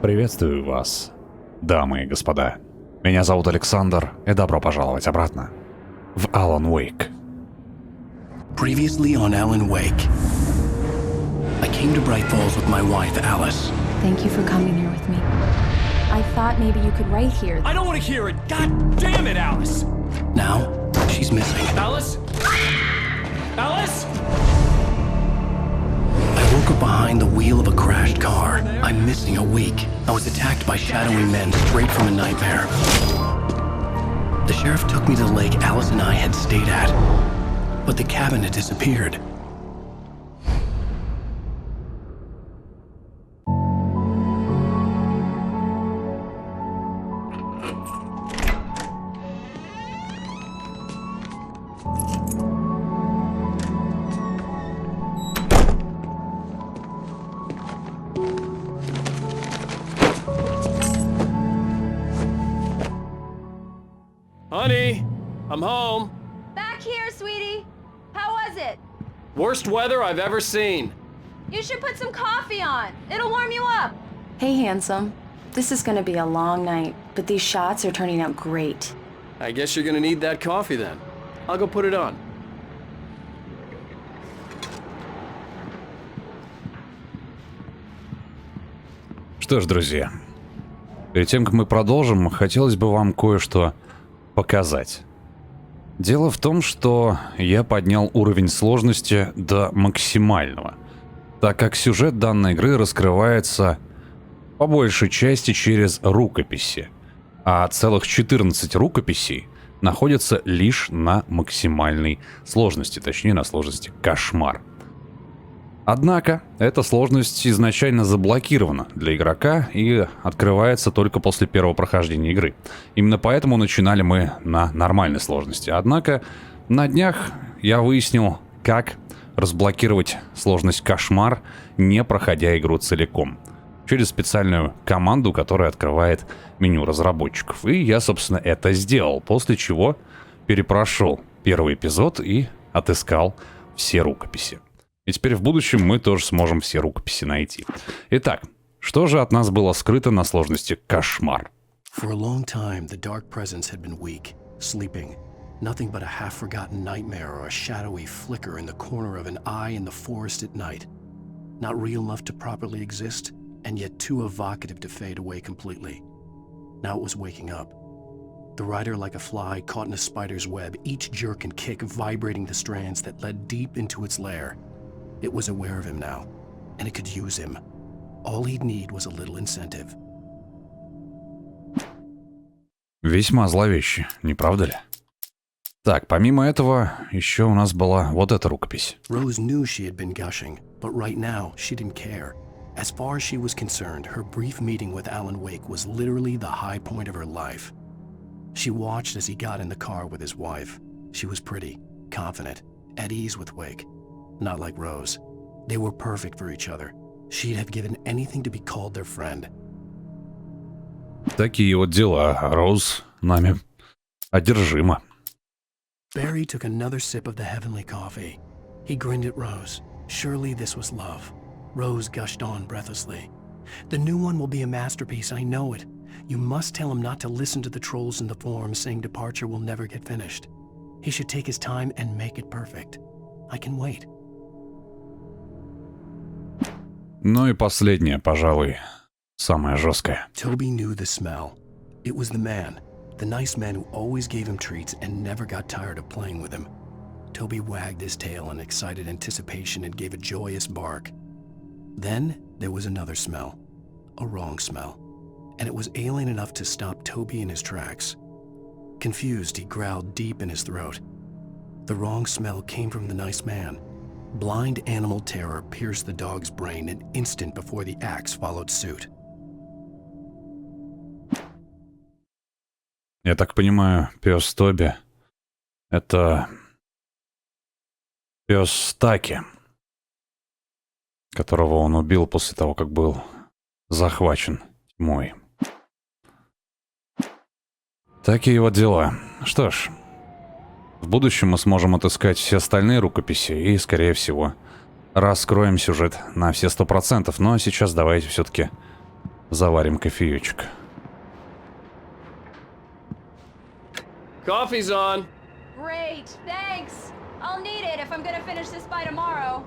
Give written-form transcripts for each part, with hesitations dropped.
Приветствую вас, дамы и господа. Меня зовут Александр, и добро пожаловать обратно в Alan Wake. Previously on Alan Wake. I came to Bright Falls with my wife, Alice. Thank you for coming here with me. I thought maybe you could write here. I don't want to hear it! God damn it, Alice! Now, she's missing. Alice? Alice? I woke up behind the wheel of a crashed car. I'm missing a week. I was attacked by shadowy men straight from a nightmare. The sheriff took me to the lake Alice and I had stayed at. But the cabin had disappeared. Honey, I'm home. Back here, sweetie. How was it? Worst weather I've ever seen. You should put some coffee on. It'll warm you up. Hey, handsome. This is gonna be a long night, but these shots are turning out great. I guess you're gonna need that coffee then. I'll go put it on. Что ж, друзья, перед тем, как мы продолжим, хотелось бы вам кое-что показать. Дело в том, что я поднял уровень сложности до максимального, так как сюжет данной игры раскрывается по большей части через рукописи, а целых 14 рукописей находятся лишь на максимальной сложности, точнее на сложности «Кошмар». Однако, эта сложность изначально заблокирована для игрока и открывается только после первого прохождения игры. Именно поэтому начинали мы на нормальной сложности. Однако, на днях я выяснил, как разблокировать сложность «Кошмар», не проходя игру целиком. Через специальную команду, которая открывает меню разработчиков. И я, собственно, это сделал, после чего перепрошел первый эпизод и отыскал все рукописи. И теперь в будущем мы тоже сможем все рукописи найти. Итак, что же от нас было скрыто на сложности «Кошмар»? For a long time, the dark presence had been weak, sleeping. Nothing but a half-forgotten nightmare or a shadowy flicker in the corner of an eye in the forest at night. Not real enough to properly exist, and yet too evocative to fade away completely. Now it was waking up. The rider like a fly caught in a spider's web, each jerk and kick vibrating the strands that led deep into its lair. It was aware of him now, and it could use him. All he'd need was a little incentive. Весьма зловеще, не правда ли? Так, помимо этого, еще у нас была вот эта рукопись. Rose knew she had been gushing, but right now she didn't care. As far as she was concerned, her brief meeting with Alan Wake was literally the high point of her life. She watched as he got in the car with his wife. She was pretty, confident, at ease with Wake. Not like Rose. They were perfect for each other. She'd have given anything to be called their friend. Такие вот дела, Роуз нами одержима. Barry took another sip of the heavenly coffee. He grinned at Rose. Surely this was love. Rose gushed on breathlessly. The new one will be a masterpiece, I know it. You must tell him not to listen to the trolls in the forums saying Departure will never get finished. He should take his time and make it perfect. I can wait. Ну и последнее, пожалуй, самое жесткое. Toby knew the smell. It was the man. The nice man who always gave him treats and never got tired of playing with him. Toby wagged his tail in excited anticipation and gave a joyous bark. Then there was another smell. A wrong smell. And it was alien enough to stop Toby in his tracks. Confused, he growled deep in his throat. The wrong smell came from the nice man. Blind animal terror pierced the dog's brain an instant before the axe followed suit. Я так понимаю, пес Тоби — это пес Таки, которого он убил после того, как был захвачен тьмой. Такие вот дела. Что ж, в будущем мы сможем отыскать все остальные рукописи и, скорее всего, раскроем сюжет на все 100%. Но сейчас давайте все-таки Заварим кофеечек. Coffee's on. Great, thanks. I'll need it if I'm gonna finish this by tomorrow.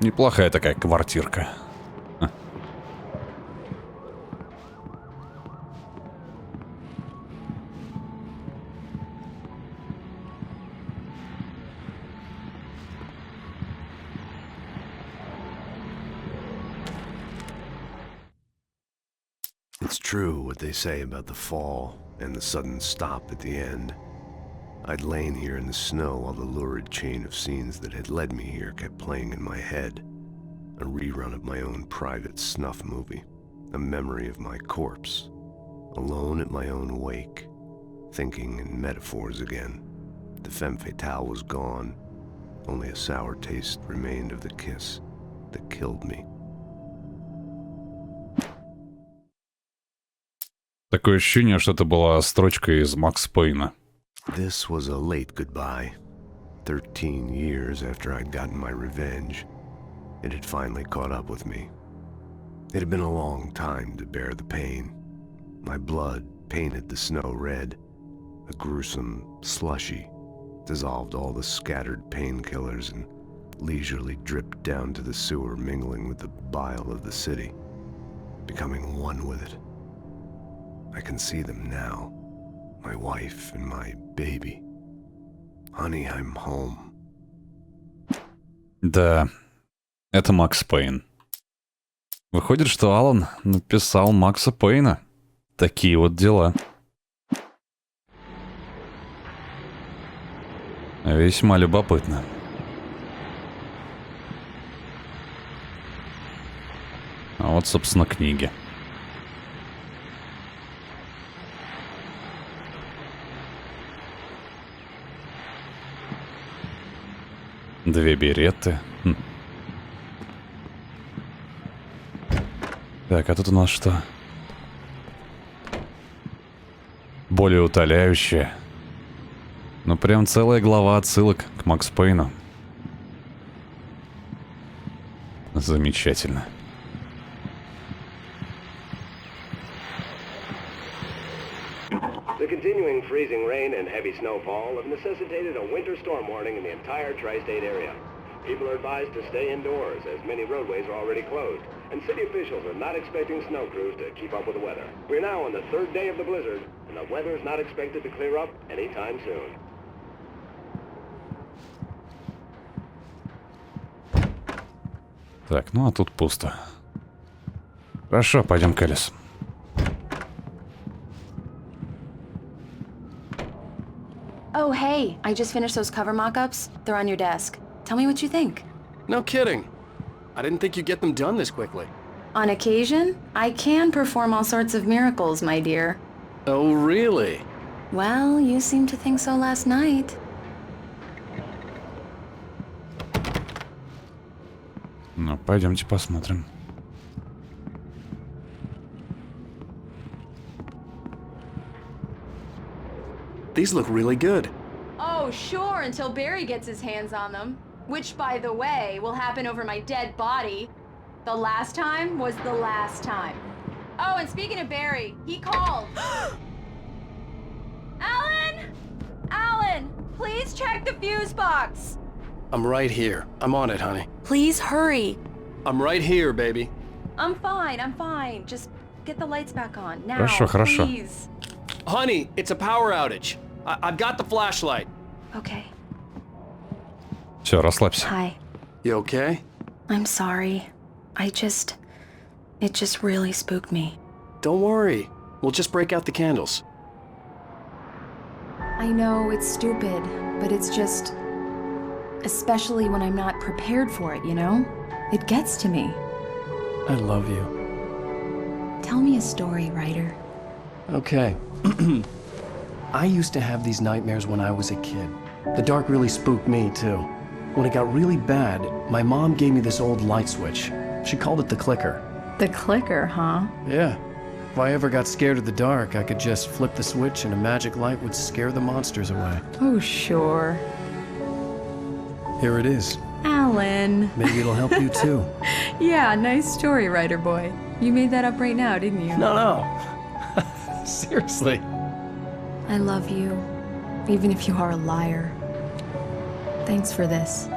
Неплохая такая квартирка. It's true what they say about the fall and the sudden stop at the end. I'd lain here in the snow while the lurid chain of scenes that had led me here kept playing in my head. A rerun of my own private snuff movie. A memory of my corpse. Alone at my own wake. Thinking in metaphors again. The femme fatale was gone. Only a sour taste remained of the kiss that killed me. Такое ощущение, что это была строчка из Макс Пейна. This was a late goodbye. 13 years after I'd gotten my revenge, it had finally caught up with me. It had been a long time to bear the pain. My blood painted the snow red. A gruesome slushy dissolved all the scattered painkillers and leisurely dripped down to the sewer, mingling with the bile of the city, becoming one with it. I can see them now. My wife and my baby. Honey, I'm home. Да, это Макс Пейн. Выходит, что Алан написал Макса Пейна. Такие вот дела. Весьма любопытно. А вот, собственно, книги. Две береты. Так, а тут у нас что? Более утоляющее. Ну, прям целая глава отсылок к Макс Пейну. Замечательно. The continuing freezing rain and heavy snowfall have necessitated a winter storm warning in the entire tri-state area. People are advised to stay indoors as many roadways are already closed, and city officials are not expecting snow crews to keep up with the weather. We're now on the third day of the blizzard, and the weather is not expected to clear up anytime soon. Так, ну а тут пусто. Хорошо, пойдем к Элис. Oh, hey, I just finished those cover mock-ups. They're on your desk. Tell me what you think. No kidding. I didn't think you'd get them done this quickly. On occasion, I can perform all sorts of miracles, my dear. Oh, really? Well, you seemed to think so last night. Ну, пойдемте посмотрим. These look really good. Oh, sure, until Barry gets his hands on them. Which, by the way, will happen over my dead body. The last time was the last time. Oh, and speaking of Barry, he called. Alan! Alan, please check the fuse box. I'm right here. I'm on it, honey. Please hurry. I'm right here, baby. I'm fine. Just get the lights back on. Now, Хорошо, хорошо. please. Honey, it's a power outage. I've got the flashlight. Okay. Все, расслабься. Hi. You okay? I'm sorry. It just really spooked me. Don't worry. We'll just break out the candles. I know it's stupid, but it's just... Especially when I'm not prepared for it, you know? It gets to me. I love you. Tell me a story, writer. Okay. I used to have these nightmares when I was a kid. The dark really spooked me, too. When it got really bad, my mom gave me this old light switch. She called it the clicker. The clicker, huh? Yeah. If I ever got scared of the dark, I could just flip the switch and a magic light would scare the monsters away. Oh, sure. Here it is. Alan. Maybe it'll help you too. Yeah, nice story, writer boy. You made that up right now, didn't you? No. Seriously. I love you, even if you are a liar. Thanks for this.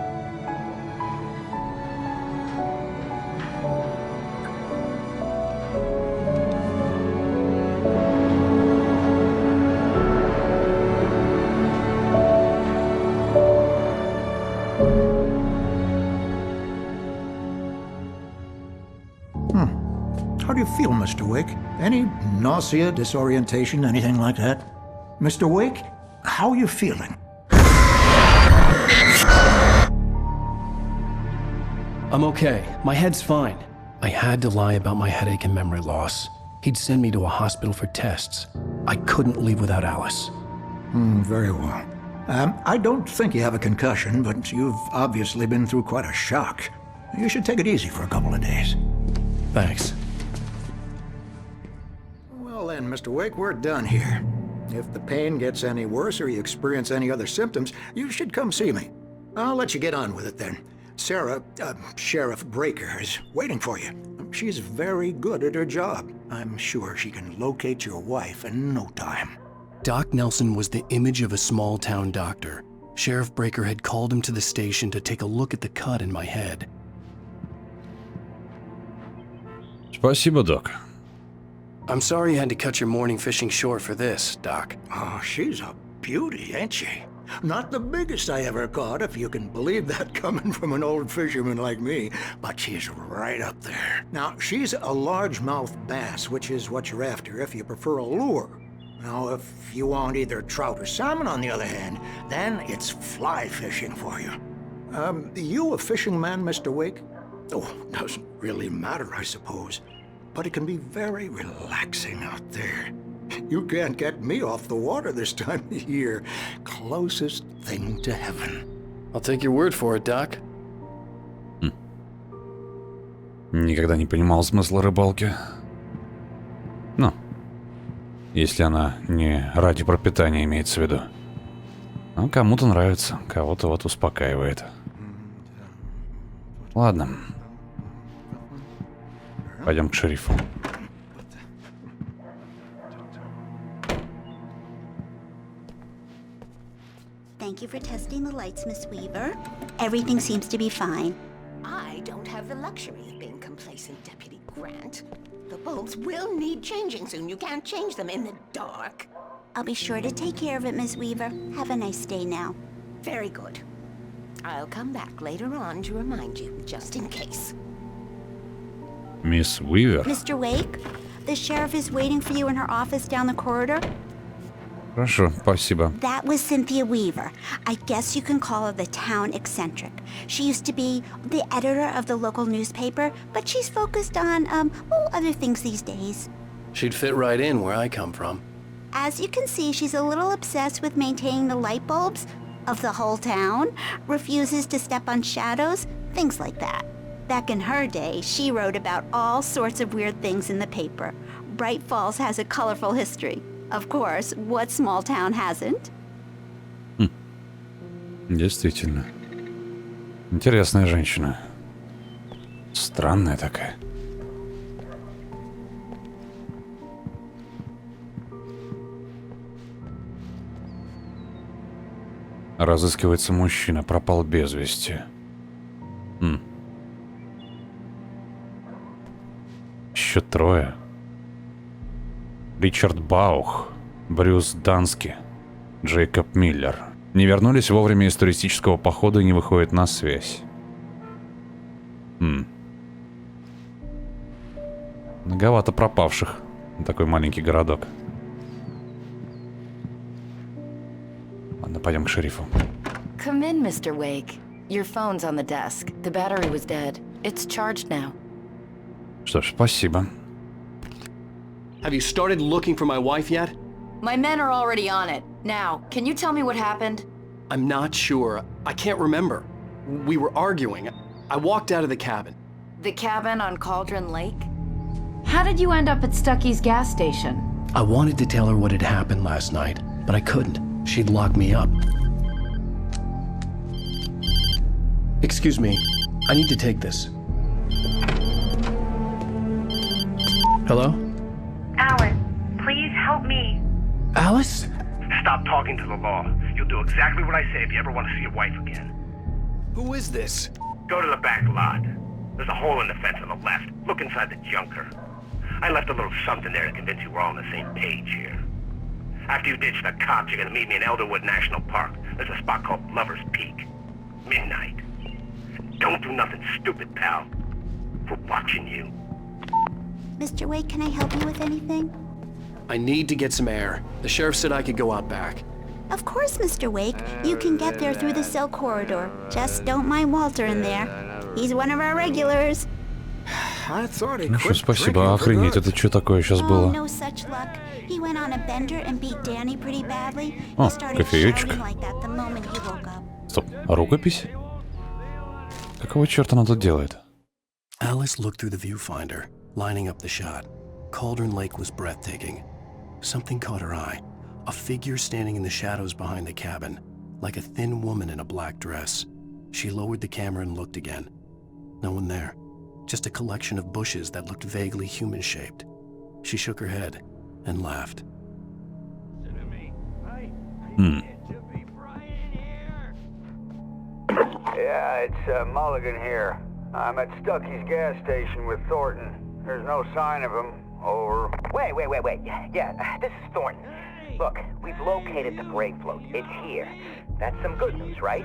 How do you feel, Mr. Wake? Any nausea, disorientation, anything like that? Mr. Wake, how are you feeling? I'm okay. My head's fine. I had to lie about my headache and memory loss. He'd send me to a hospital for tests. I couldn't leave without Alice. Very well. I don't think you have a concussion, but you've obviously been through quite a shock. You should take it easy for a couple of days. Thanks. Well then, Mr. Wake, we're done here. If the pain gets any worse or you experience any other symptoms, you should come see me. I'll let you get on with it then. Sarah, Sheriff Breaker, is waiting for you. She's very good at her job. I'm sure she can locate your wife in no time. Doc Nelson was the image of a small-town doctor. Sheriff Breaker had called him to the station to take a look at the cut in my head. Спасибо, док. I'm sorry you had to cut your morning fishing short for this, Doc. Oh, she's a beauty, ain't she? Not the biggest I ever caught, if you can believe that coming from an old fisherman like me, but she's right up there. Now, she's a largemouth bass, which is what you're after if you prefer a lure. Now, if you want either trout or salmon, on the other hand, then it's fly fishing for you. You a fishing man, Mr. Wake? Oh, doesn't really matter, I suppose. But it can be very relaxing out there. You can't get me off the water this time of year. Closest thing to heaven. I'll take your word for it, Doc. Никогда не понимал смысла рыбалки. Ну, если она не ради пропитания имеется в виду. Ну, кому-то нравится, кого-то вот успокаивает. Ладно. Пойдем к шерифу. Thank you for testing the lights, Miss Weaver. Everything seems to be fine. I don't have the luxury of being complacent, Deputy Grant. The bulbs will need changing soon. You can't change them in the dark. I'll be sure to take care of it, Miss Weaver. Have a nice day now. Very good. I'll come back later on to remind you, just in case. Мисс Уивер. Mr. Wake, the sheriff is waiting for you in her office down the corridor. Хорошо, спасибо. That was Cynthia Weaver. I guess you can call her the town eccentric. She used to be the editor of the local newspaper, but she's focused on, other things these days. She'd fit right in where I come from. As you can see, she's a little obsessed with maintaining the light bulbs of the whole town, refuses to step on shadows, things like that. Back in her day, she wrote about all sorts of weird things in the paper. Bright Falls has a colorful history. Of course, what small town hasn't? Действительно. Интересная женщина. Странная такая. Разыскивается мужчина, пропал без вести. Еще трое. Ричард Баух, Брюс Дански, Джейкоб Миллер. Не вернулись вовремя из туристического похода и не выходят на связь. Многовато пропавших на такой маленький городок. Ладно, пойдем к шерифу. Come in, Mr. Wake. Your phone's on the desk. The battery was dead. It's charged now. Что ж, спасибо. Have you started looking for my wife yet? My men are already on it. Now, can you tell me what happened? I'm not sure. I can't remember. We were arguing. I walked out of the cabin. The cabin on Cauldron Lake? How did you end up at Stucky's gas station? I wanted to tell her what had happened last night, but I couldn't. She'd lock me up. Excuse me. I need to take this. Hello? Alice, please help me. Alice? Stop talking to the law. You'll do exactly what I say if you ever want to see your wife again. Who is this? Go to the back lot. There's a hole in the fence on the left. Look inside the junker. I left a little something there to convince you we're all on the same page here. After you ditch the cops, you're gonna meet me in Elderwood National Park. There's a spot called Lover's Peak. Midnight. Don't do nothing stupid, pal. We're watching you. Mr. Wake, can I help you with anything? I need to get some air. The sheriff said I could go out back. Of course, Mr. Wake. You can get there through the cell corridor. Just don't mind Walter in there. He's one of our regulars. I thought he Ну что, quit спасибо. drinking for Охренеть, good. это что такое сейчас Oh, было? no such luck. He went on a bender and beat Danny pretty badly. О, He started кофеечек. shouting like that the moment he woke up. Стоп, а рукопись? Какого черта она тут делает? Alice looked through the viewfinder, lining up the shot. Cauldron Lake was breathtaking. Something caught her eye. A figure standing in the shadows behind the cabin, like a thin woman in a black dress. She lowered the camera and looked again. No one there. Just a collection of bushes that looked vaguely human-shaped. She shook her head and laughed. Yeah, it's Mulligan here. I'm at Stucky's gas station with Thornton. There's no sign of him. Over. Wait. Yeah, this is Thornton. Look, we've located the brake float. It's here. That's some good news, right?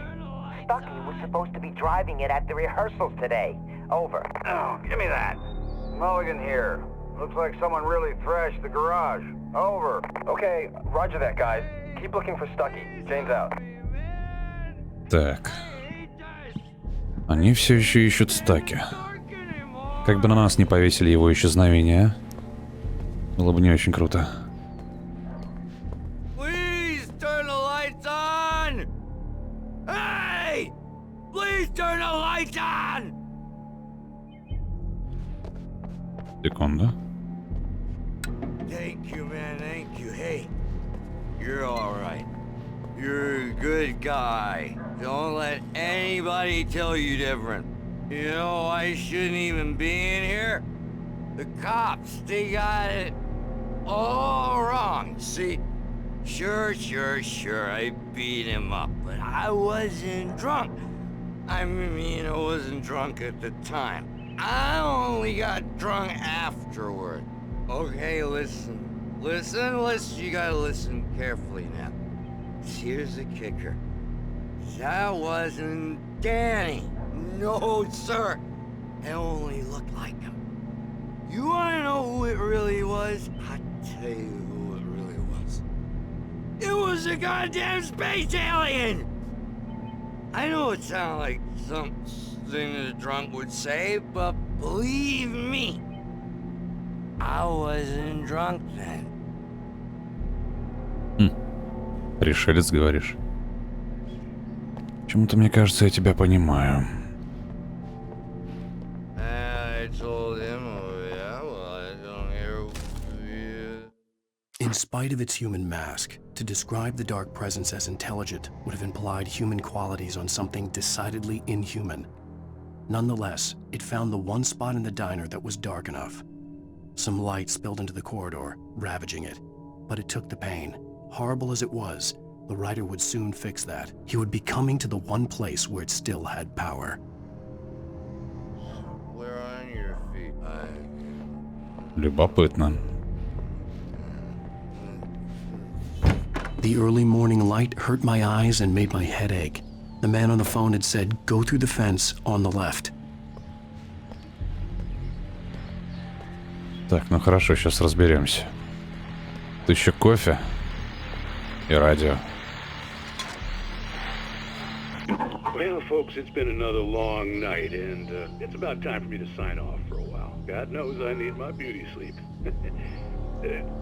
Stucky was supposed to be driving it at the rehearsals today. Over. Oh, give me that. Mulligan here. Looks like someone really thrashed the garage. Over. Okay, roger that, guys. Keep looking for Stucky. Jane's out. Так. Они все еще ищут Стаки. Как бы на нас не повесили его исчезновение, а? Было бы не очень круто. Please turn the lights on! Hey! Please turn the lights on! Секунду. Thank you, man, thank you. Hey, you're alright. You're a good guy. Don't let anybody tell you different. You know, I shouldn't even be in here. The cops, they got it all wrong. See, sure, I beat him up, but I wasn't drunk. I mean, I wasn't drunk at the time. I only got drunk afterward. Okay, listen, you gotta listen carefully now. Here's the kicker. That wasn't Danny. No, sir. It only looked like him. You wanna know who it really was? I'll tell you who it really was. It was a goddamn space alien! I know it sounded like something a drunk would say, but believe me, I wasn't drunk then. Пришелец, говоришь? Почему-то мне кажется, я тебя понимаю. I told him, oh yeah, well, I don't hear. In spite of its human mask, to describe the dark presence as intelligent would have implied human qualities on something decidedly inhuman. Nonetheless, it found the one spot in the diner that was dark enough. Some light spilled into the corridor, ravaging it. But it took the pain. Horrible as it was, the writer would soon fix that. He would be coming to the one place where it still had power. We're on your feet. Любопытно. The early morning light hurt my eyes and made my head ache. The man on the phone had said, go through the fence on the left. Так, ну хорошо, сейчас разберемся. Тут еще кофе и радио. Well, folks, it's been another long night, and it's about time for me to sign off for a while. God knows I need my beauty sleep.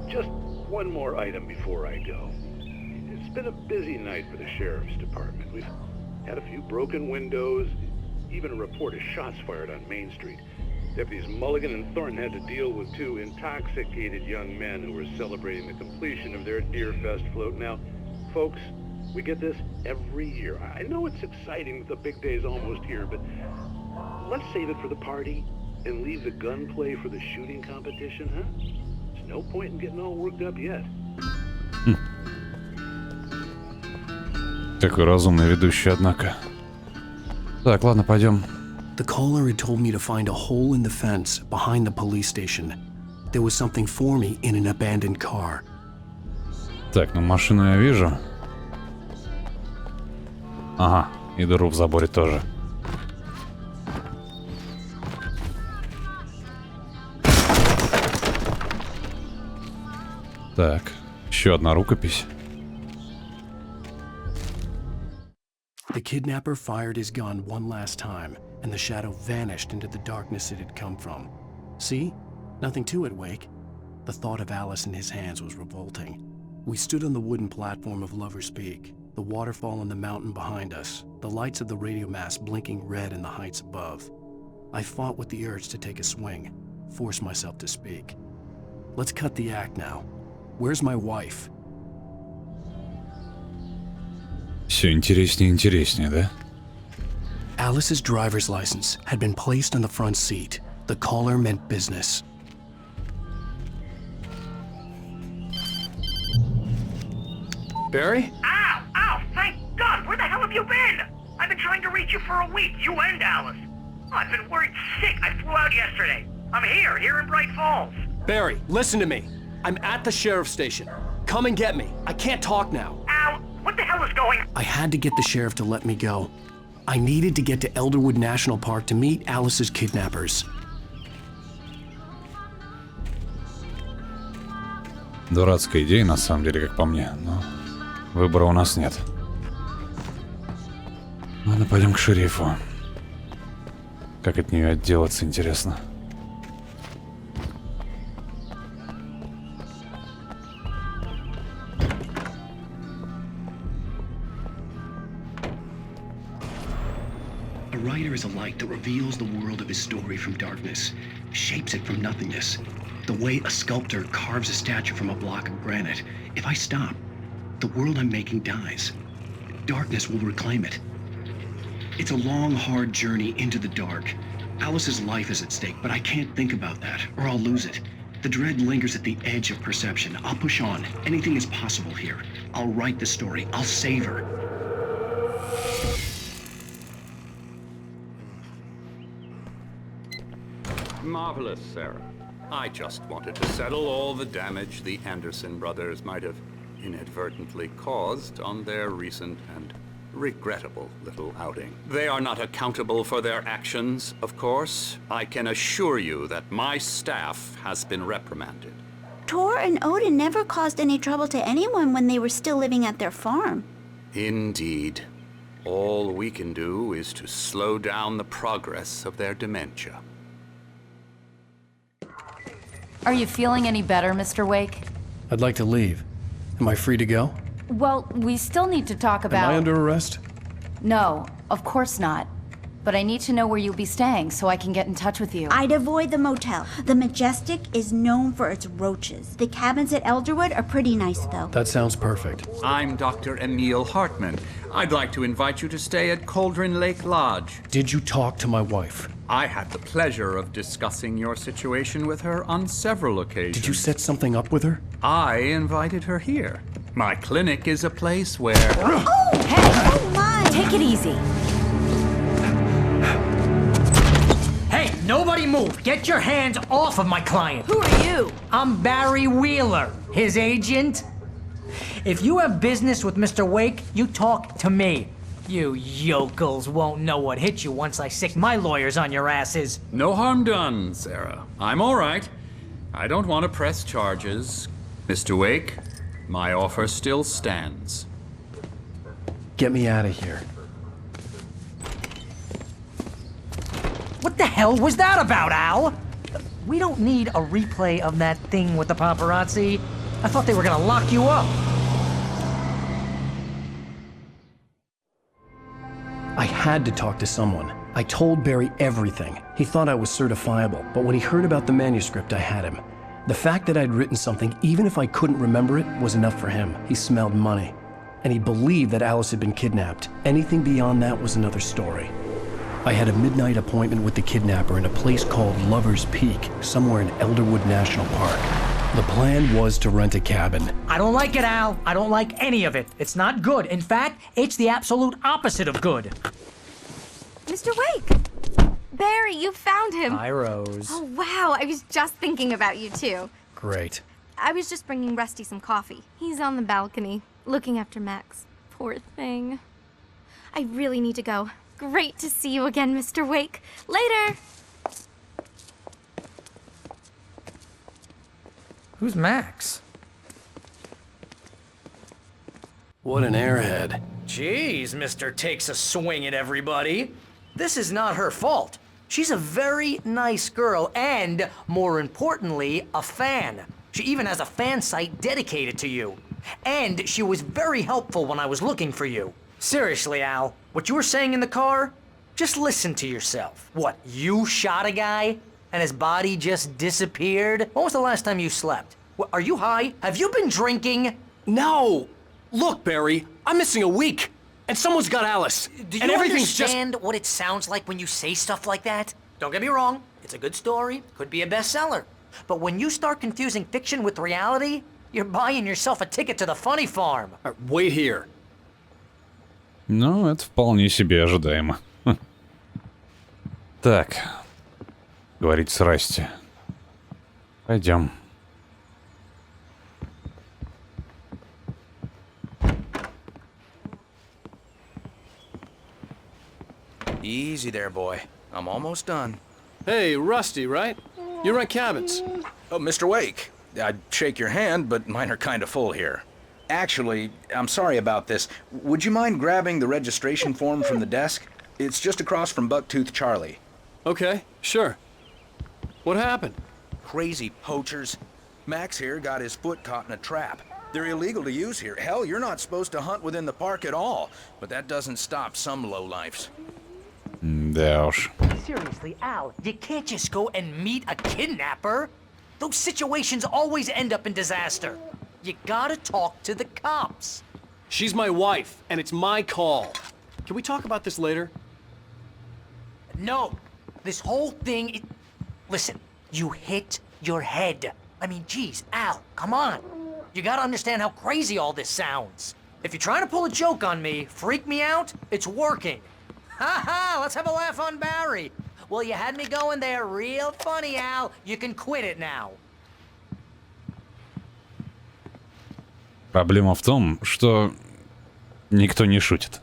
Just one more item before I go. It's been a busy night for the sheriff's department. We've had a few broken windows, even a report of shots fired on Main Street. Deputies Mulligan and Thornton had to deal with two intoxicated young men who were celebrating the completion of their Deer Fest float. Now, folks, We get this every year. I know it's exciting that the big day's almost here, but let's save it for the party and leave the gunplay for the shooting competition, huh? There's no point in getting all worked up yet. Такой разумный ведущий, однако. Так, ладно, пойдем. The caller had told me to find a hole in the fence behind the police station. There was something for me in an abandoned car. Так, ну машину я вижу. Ага, и дыру в заборе тоже. Так, еще одна рукопись. The kidnapper fired his gun one last time, and the shadow vanished into the darkness it had come from. See? Nothing to it, Wake. The thought of Alice in his hands was revolting. We stood on the wooden platform of Lover's Peak, the waterfall on the mountain behind us, the lights of the radio mast blinking red in the heights above. I fought with the urge to take a swing, force myself to speak. Let's cut the act now. Where's my wife? Все интереснее и интереснее, да? Alice's driver's license had been placed on the front seat. The caller meant business. Barry? Ow! Ow! Thank God! Where the hell have you been? I've been trying to reach you for a week, you and Alice. Oh, I've been worried sick. I flew out yesterday. I'm here in Bright Falls. Barry, listen to me. I'm at the sheriff's station. Come and get me. I can't talk now. Ow! What the hell is going on? I had to get the sheriff to let me go. I needed to get to Elderwood National Park to meet Alice's kidnappers. Дурацкая идея, на самом деле, как по мне, но выбора у нас нет. Ладно, пойдем к шерифу. Как от нее отделаться, интересно. A writer is a light that reveals the world of his story from darkness, shapes it from nothingness. The way a sculptor carves a statue from a block of granite. If I stop, the world I'm making dies. Darkness will reclaim it. It's a long, hard journey into the dark. Alice's life is at stake, but I can't think about that, or I'll lose it. The dread lingers at the edge of perception. I'll push on. Anything is possible here. I'll write the story. I'll save her. Marvelous, Sarah. I just wanted to settle all the damage the Anderson brothers might have inadvertently caused on their recent and regrettable little outing. They are not accountable for their actions, of course. I can assure you that my staff has been reprimanded. Tor and Odin never caused any trouble to anyone when they were still living at their farm. Indeed. All we can do is to slow down the progress of their dementia. Are you feeling any better, Mr. Wake? I'd like to leave. Am I free to go? Well, we still need to talk about... Am I under arrest? No, of course not. But I need to know where you'll be staying so I can get in touch with you. I'd avoid the motel. The Majestic is known for its roaches. The cabins at Elderwood are pretty nice, though. That sounds perfect. I'm Dr. Emil Hartman. I'd like to invite you to stay at Cauldron Lake Lodge. Did you talk to my wife? I had the pleasure of discussing your situation with her on several occasions. Did you set something up with her? I invited her here. My clinic is a place where... Oh! Hey! Oh, my! Take it easy. Hey, nobody move! Get your hands off of my client! Who are you? I'm Barry Wheeler, his agent. If you have business with Mr. Wake, you talk to me. You yokels won't know what hit you once I sick my lawyers on your asses. No harm done, Sarah. I'm all right. I don't want to press charges. Mr. Wake, my offer still stands. Get me out of here. What the hell was that about, Al? We don't need a replay of that thing with the paparazzi. I thought they were gonna lock you up. I had to talk to someone. I told Barry everything. He thought I was certifiable, but when he heard about the manuscript, I had him. The fact that I'd written something, even if I couldn't remember it, was enough for him. He smelled money. and he believed that Alice had been kidnapped. Anything beyond that was another story. I had a midnight appointment with the kidnapper in a place called Lover's Peak, somewhere in Elderwood National Park. The plan was to rent a cabin. I don't like it, Al. I don't like any of it. It's not good. In fact, it's the absolute opposite of good. Mr. Wake! Barry, you found him. Hi, Rose. Oh, wow. I was just thinking about you, too. Great. I was just bringing Rusty some coffee. He's on the balcony, looking after Max. Poor thing. I really need to go. Great to see you again, Mr. Wake. Later! Who's Max? What an airhead. Jeez, Mr. Takes a swing at everybody. This is not her fault. She's a very nice girl and, more importantly, a fan. She even has a fan site dedicated to you. And she was very helpful when I was looking for you. Seriously, Al, what you were saying in the car? Just listen to yourself. What, you shot a guy and his body just disappeared? When was the last time you slept? What, are you high? Have you been drinking? No! Look, Barry, I'm missing a week, and someone's got Alice. Do and you everything's understand what it sounds like when you say stuff like that? Don't get me wrong, it's a good story, could be a bestseller. But when you start confusing fiction with reality, you're buying yourself a ticket to the funny farm. Wait here. Ну, это вполне себе ожидаемо. Так. Говорить с Расти. Пойдем. Easy there, boy. I'm almost done. Hey, Rusty, right? You rent cabins. Oh, Mr. Wake. I'd shake your hand, but mine are kind of full here. Actually, I'm sorry about this. Would you mind grabbing the registration form from the desk? It's just across from Bucktooth Charlie. Okay, sure. What happened? Crazy poachers. Max here got his foot caught in a trap. They're illegal to use here. Hell, you're not supposed to hunt within the park at all. But that doesn't stop some lowlifes. Да уж. Seriously, Al, you can't just go and meet a kidnapper. Those situations always end up in disaster. You gotta talk to the cops. She's my wife, and it's my call. Can we talk about this later? No, this whole thing, listen, you hit your head. I mean, geez, Al, come on. You gotta understand how crazy all this sounds. If you're trying to pull a joke on me, freak me out, it's working. Ha ha, let's have a laugh on Barry. Well, you had me going there real funny, Al. You can quit it now. Проблема в том, что никто не шутит.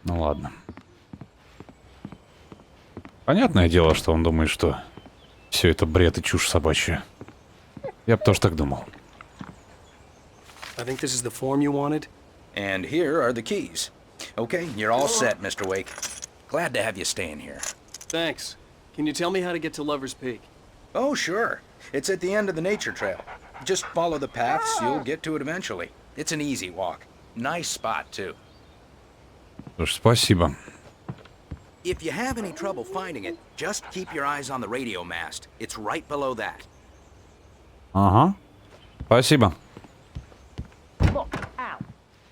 Ну ладно. Понятное дело, что он думает, что все это бред и чушь собачья. Я бы тоже так думал. I think this is the form you wanted. And here are the keys. Okay, you're all set, Mr. Wake. Glad to have you staying here. Thanks. Can you tell me how to get to Lover's Peak? Oh, sure. It's at the end of the nature trail. Just follow the paths, you'll get to it eventually. It's an easy walk. Nice spot, too. Слушай, спасибо. If you have any trouble finding it, just keep your eyes on the radio mast. It's right below that. Ага. Спасибо. Look, Al,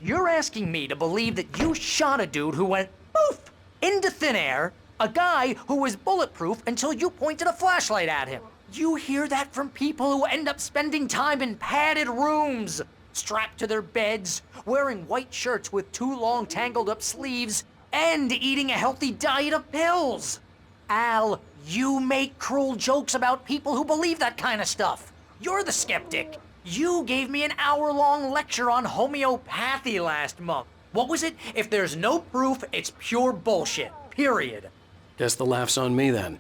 you're asking me to believe that you shot a dude who went poof into thin air, a guy who was bulletproof until you pointed a flashlight at him. You hear that from people who end up spending time in padded rooms, strapped to their beds, wearing white shirts with too long tangled up sleeves, and eating a healthy diet of pills. Al, you make cruel jokes about people who believe that kind of stuff. You're the skeptic. You gave me an hour-long lecture on homeopathy last month. What was it? If there's no proof, it's pure bullshit. Period. Guess the laugh's on me then.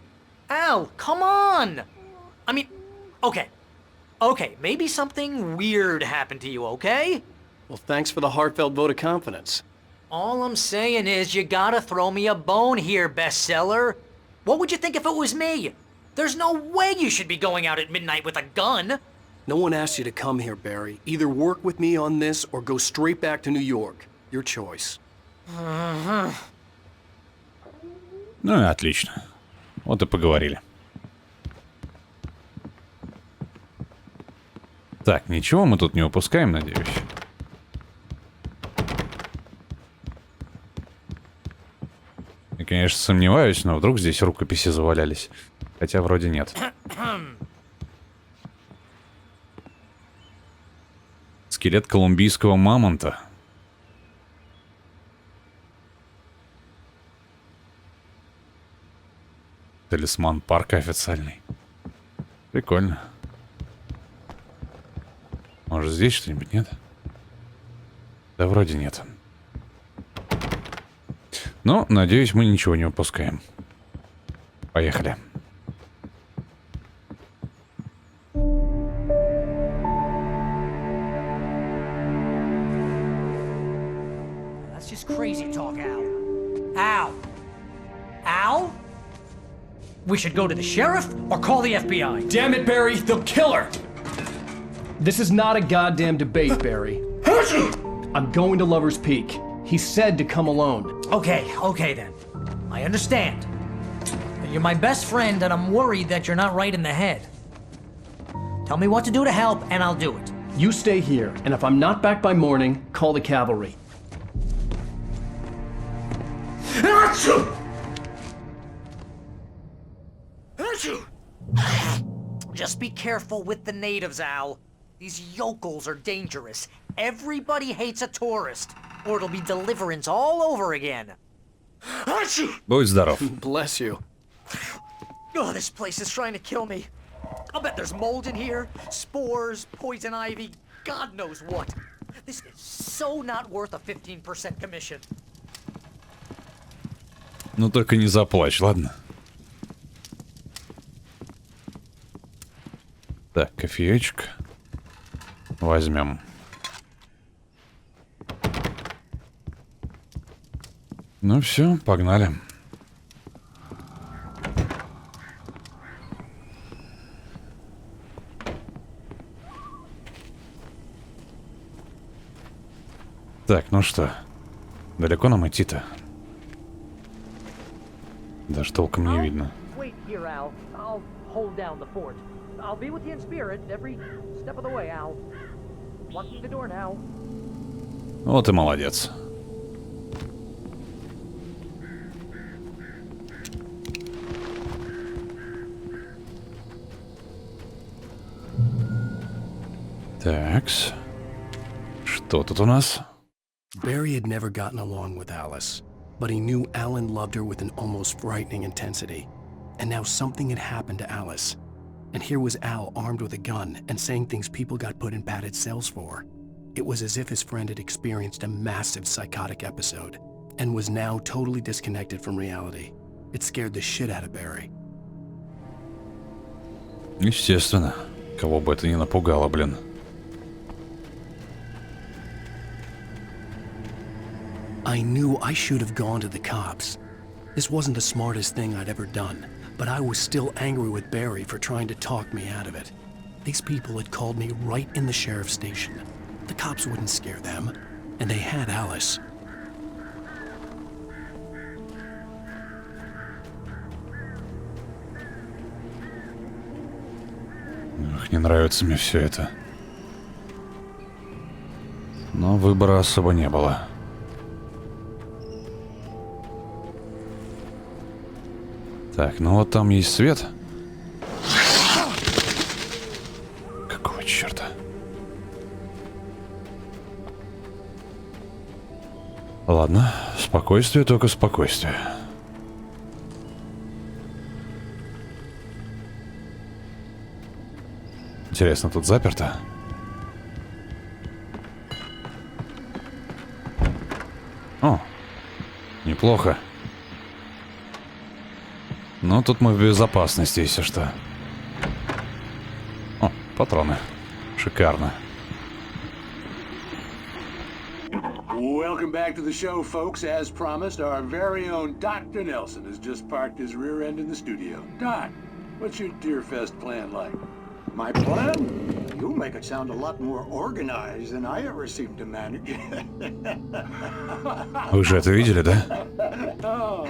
Al, come on! I mean, okay. Okay, maybe something weird happened to you, okay? Well, thanks for the heartfelt vote of confidence. All I'm saying is you gotta throw me a bone here, bestseller. What would you think if it was me? There's no way you should be going out at midnight with a gun. No one asked you to come here, Barry. Either work with me on this or go straight back to New York. Your choice. Ну и отлично. Вот и поговорили. Так, ничего мы тут не упускаем, надеюсь. Я, конечно, сомневаюсь, но вдруг здесь рукописи завалялись. Хотя вроде нет. Скелет колумбийского мамонта. Талисман парка официальный. Прикольно. Может, здесь что-нибудь нет? Да вроде нет. Но, надеюсь, мы ничего не упускаем. Поехали. That's just crazy talk, Al. Al? Al? We should go to the sheriff or call the FBI. Damn it, Barry, they'll kill her! This is not a goddamn debate, Barry. I'm going to Lover's Peak. He said to come alone. Okay then. I understand. You're my best friend and I'm worried that you're not right in the head. Tell me what to do to help and I'll do it. You stay here, and if I'm not back by morning, call the cavalry. Just be careful with the natives, Al. These yokels are dangerous. Everybody hates a tourist, or it'll be deliverance all over again. Будь здоров. Bless you. Oh, this place is trying to kill me. I'll bet there's mold in here, spores, poison ivy, God knows what. This is so not worth a 15% commission. Ну только не заплачь, ладно? Так, кофеечек. Возьмем. Ну все, погнали. Так, ну что, далеко нам идти-то? Даже толком не видно. Wait here, Al. I'll hold down the fort. I'll be with you in spirit every step of the way, Al. Locking the door now. Вот и молодец. Такс. Что тут у нас? Barry had never gotten along with Alice, but he knew Alan loved her with an almost frightening intensity. And now something had happened to Alice. And here was Al armed with a gun and saying things people got put in padded cells for. It was as if his friend had experienced a massive psychotic episode and was now totally disconnected from reality. It scared the shit out of Barry. Естественно. Кого бы это ни напугало, блин. I knew I should have gone to the cops. This wasn't the smartest thing I'd ever done, but I was still angry with Barry for trying to talk me out of it. These people had called me right in the sheriff's station. The cops wouldn't scare them, and they had Alice. Ох, не нравится мне все это. Но выбора особо не было. Так, ну вот там есть свет. Какого черта? Ладно, спокойствие, только спокойствие. Интересно, тут заперто? О, неплохо. Но тут мы в безопасности, если что. О, патроны. Шикарно. Welcome back to the show, folks. As promised, our very own Dr. Nelson has just parked his rear end in the studio. Doc, what's your Deerfest plan like? My plan? You make it sound a lot more organized than I ever seem to manage. Вы же это видели, да? Oh,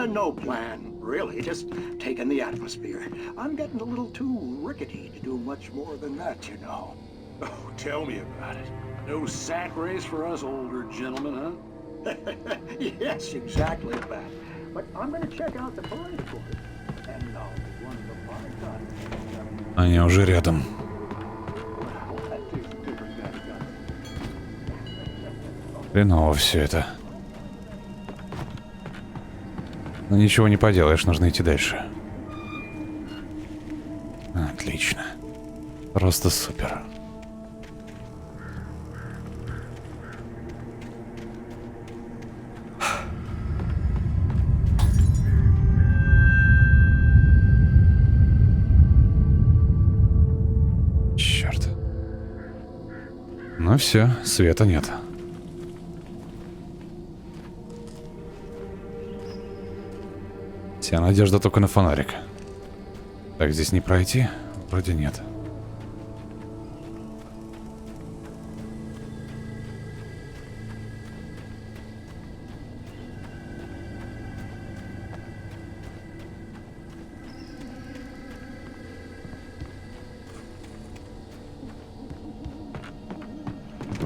no plan, really. Just taking the atmosphere. I'm getting a little too rickety to do much more than that, you know. Oh, tell me about it. No sack race for us older gentlemen, huh? Yes, exactly that. But I'm going to check out the parade court. And one of the fine times. Они уже рядом. Хреново все это. Но ничего не поделаешь, нужно идти дальше. Отлично. Просто супер. Черт. Ну все, света нет. Вся надежда только на фонарик. Так, здесь не пройти? Вроде нет.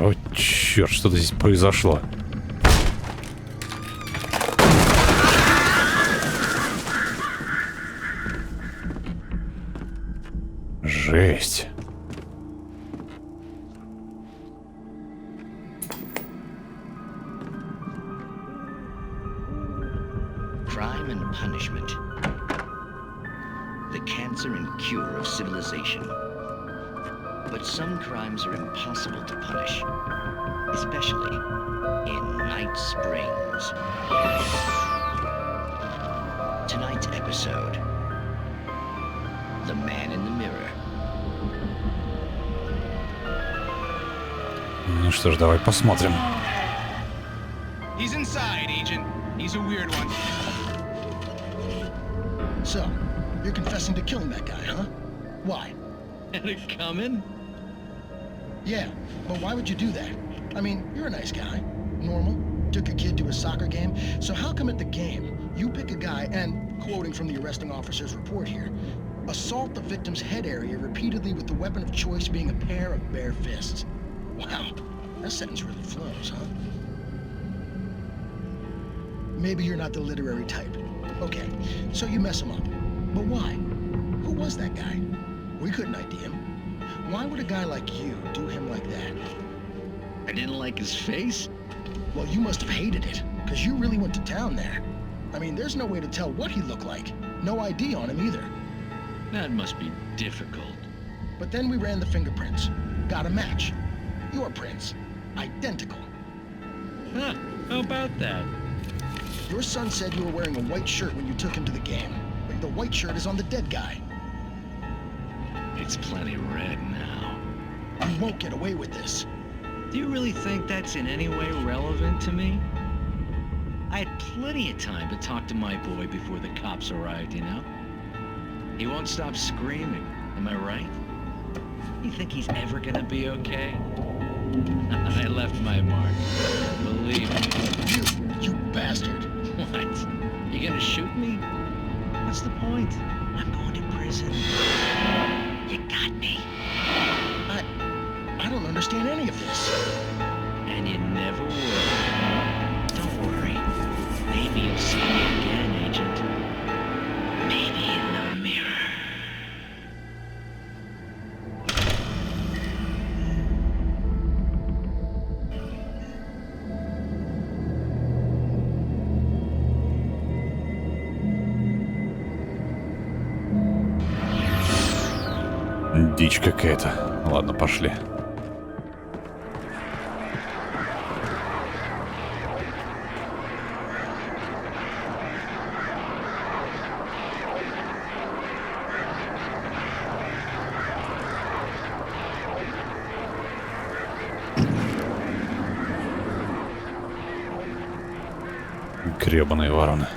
О, черт, что-то здесь произошло. Жесть. Crime and punishment. The cancer and cure of civilization. But some crimes are impossible to punish, especially in Night Springs. Tonight's episode: The Man in the Mirror. Ну что ж, давай посмотрим. He's inside, Agent. He's a weird one. So, you're confessing to killing that guy, huh? Why? Had it coming? Yeah, but why would you do that? I mean, you're a nice guy. Normal. Took a kid to a soccer game. So how come at the game, you pick a guy and, quoting from the arresting officer's report here, assault the victim's head area repeatedly with the weapon of choice being a pair of bare fists? Wow, that sentence really flows, huh? Maybe you're not the literary type. Okay, so you mess him up. But why? Who was that guy? We couldn't ID him. Why would a guy like you do him like that? I didn't like his face? Well, you must have hated it, because you really went to town there. I mean, there's no way to tell what he looked like. No ID on him either. That must be difficult. But then we ran the fingerprints. Got a match. Your prints. Identical. Huh, how about that? Your son said you were wearing a white shirt when you took him to the game. But the white shirt is on the dead guy. It's plenty red now. You won't get away with this. Do you really think that's in any way relevant to me? I had plenty of time to talk to my boy before the cops arrived, you know? He won't stop screaming, am I right? You think he's ever gonna be okay? I left my mark. Believe me. You bastard. What? You gonna shoot me? What's the point? I'm going to prison. You got me. I don't understand any of this. And you never will. Don't worry. Maybe you'll see me again, Agent. Maybe in the mirror. Дичь какая-то. Ладно, пошли. Гребаные вороны.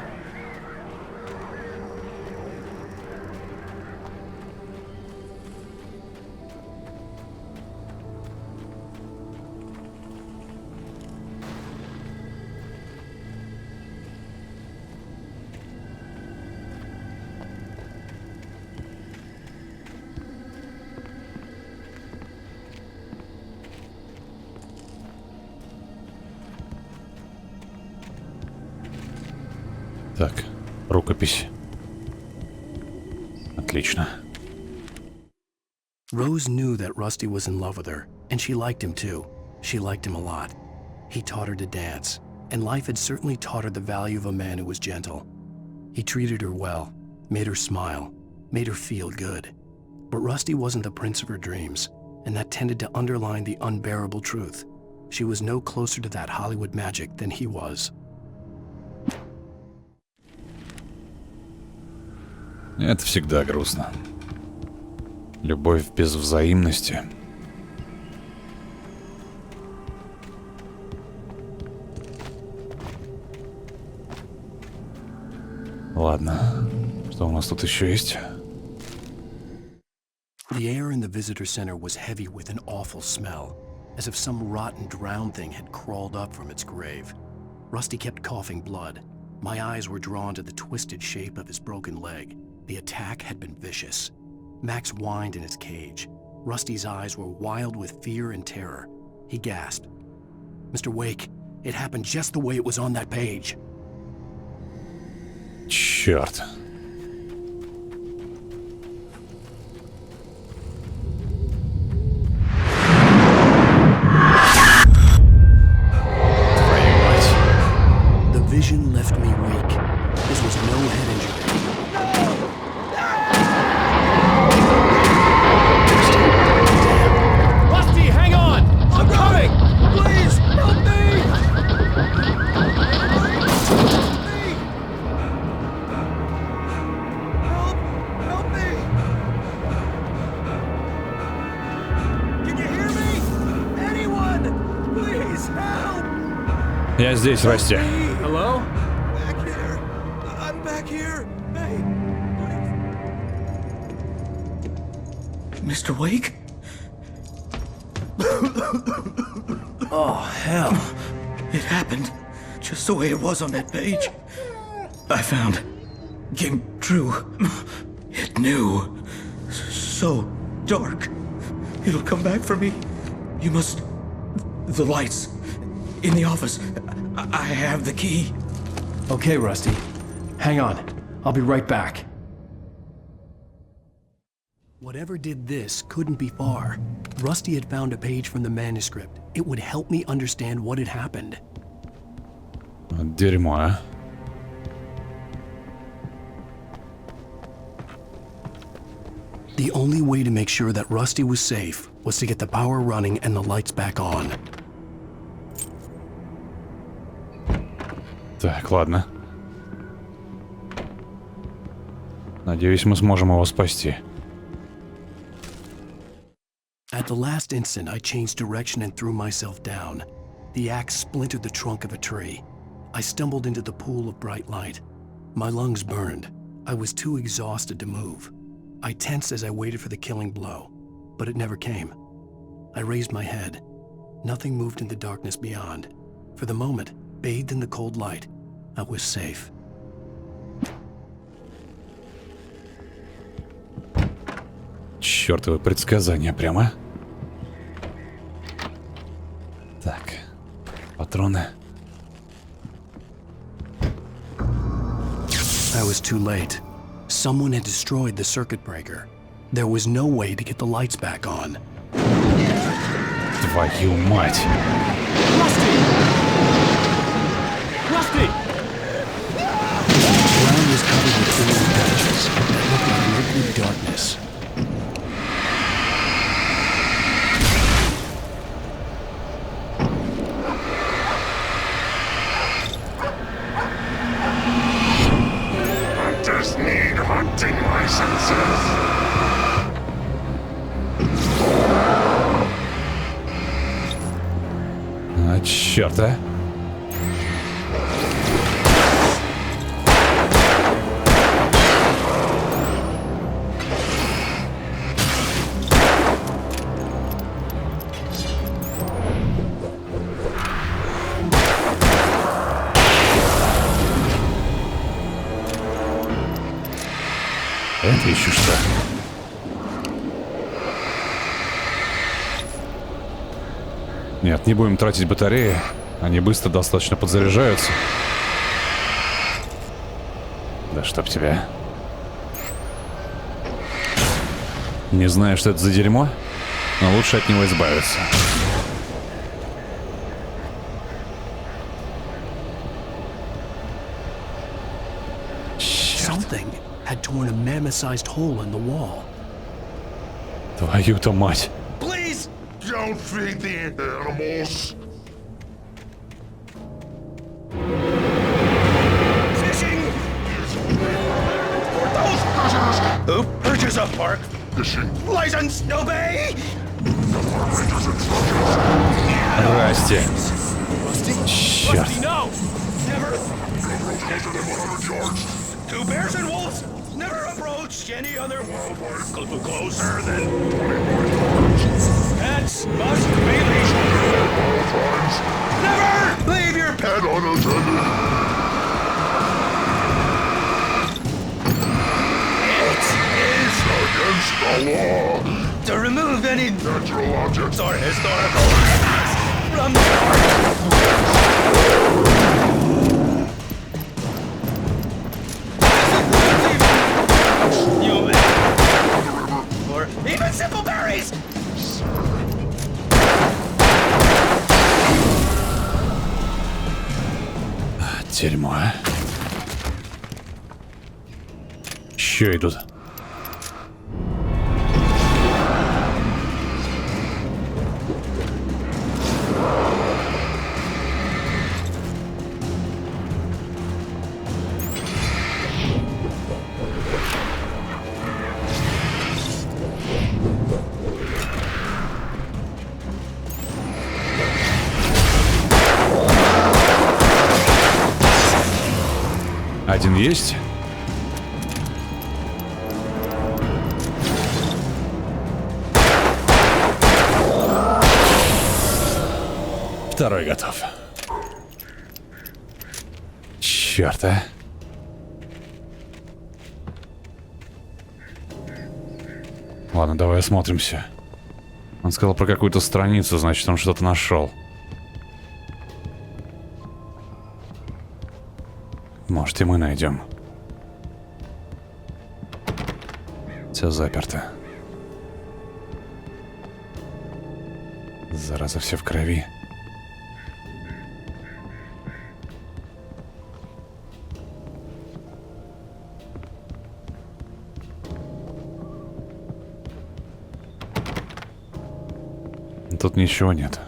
Так, рукопись. Отлично. Rose knew that Rusty was in love with her, and she liked him too. She liked him a lot. He taught her to dance, and life had certainly taught her the value of a man who was gentle. He treated her well, made her smile, made her feel good. But Rusty wasn't the prince of her dreams, and that tended to underline the unbearable truth. She was no closer to that Hollywood magic than he was. Это всегда грустно. Любовь без взаимности. Ладно, что у нас тут еще есть? The air in the visitor center was heavy with an awful smell, as if some rotten drowned thing had crawled up from its grave. Rusty kept coughing blood. My eyes were drawn to the twisted shape of his broken leg. The attack had been vicious. Max whined in his cage. Rusty's eyes were wild with fear and terror. He gasped. Mr. Wake, it happened just the way it was on that page. Черт. The vision left me weak. This was no head injury. Rusty, hang on! I'm coming! Please, help me! Help me! Can you hear me? Anyone? Please, help! Я здесь, Расти. Hello? Back here. I'm back here. Hey. Mr. Wake? Oh, hell. It happened just the way it was on that page. I found. Came true. It knew. So dark. It'll come back for me. You must... The lights. In the office. I have the key. Okay, Rusty. Hang on. I'll be right back. Whatever did this couldn't be far. Rusty had found a page from the manuscript. It would help me understand what had happened. Дерьмо, а? The only way to make sure that Rusty was safe was to get the power running and the lights back on. Так, ладно. Надеюсь, мы сможем его спасти. At the last instant, I changed direction and threw myself down. The axe splintered the trunk of a tree. I stumbled into the pool of bright light. My lungs burned. I was too exhausted to move. I tensed as I waited for the killing blow, but it never came. I raised my head. Nothing moved in the darkness beyond. For the moment, bathed in the cold light, I was safe. Чёртовы предсказания прямо. Так, патроны. I was too late. Someone had destroyed the circuit breaker. There was no way to get the lights back on. Твою мать! Rusty! Rusty! The ground was covered with oily patches that looked like liquid darkness. Hunters need hunting licenses. А, чёрт, а? Это еще что? Нет, не будем тратить батареи. Они быстро достаточно подзаряжаются. Да чтоб тебя. Не знаю, что это за дерьмо, но лучше от него избавиться. Something had torn a mammoth-sized hole in the wall. Твою-то мать. Please don't feed the animals. Fishing for those critters who purchase a park fishing license, obey. Расти. Черт. No, never. Two bears and wolves never approached any other closer than 20 pets must be leashed. Never leave your pet unattended. It is against the law to remove any natural objects or historical artifacts from the park. Or even simple berries! Дерьмо, а. Еще идут. Один есть. Второй готов. Черт, а. Ладно, давай осмотримся. Он сказал про какую-то страницу, значит, он что-то нашел. Может, и мы найдем. Все заперто. Зараза, все в крови. Тут ничего нет.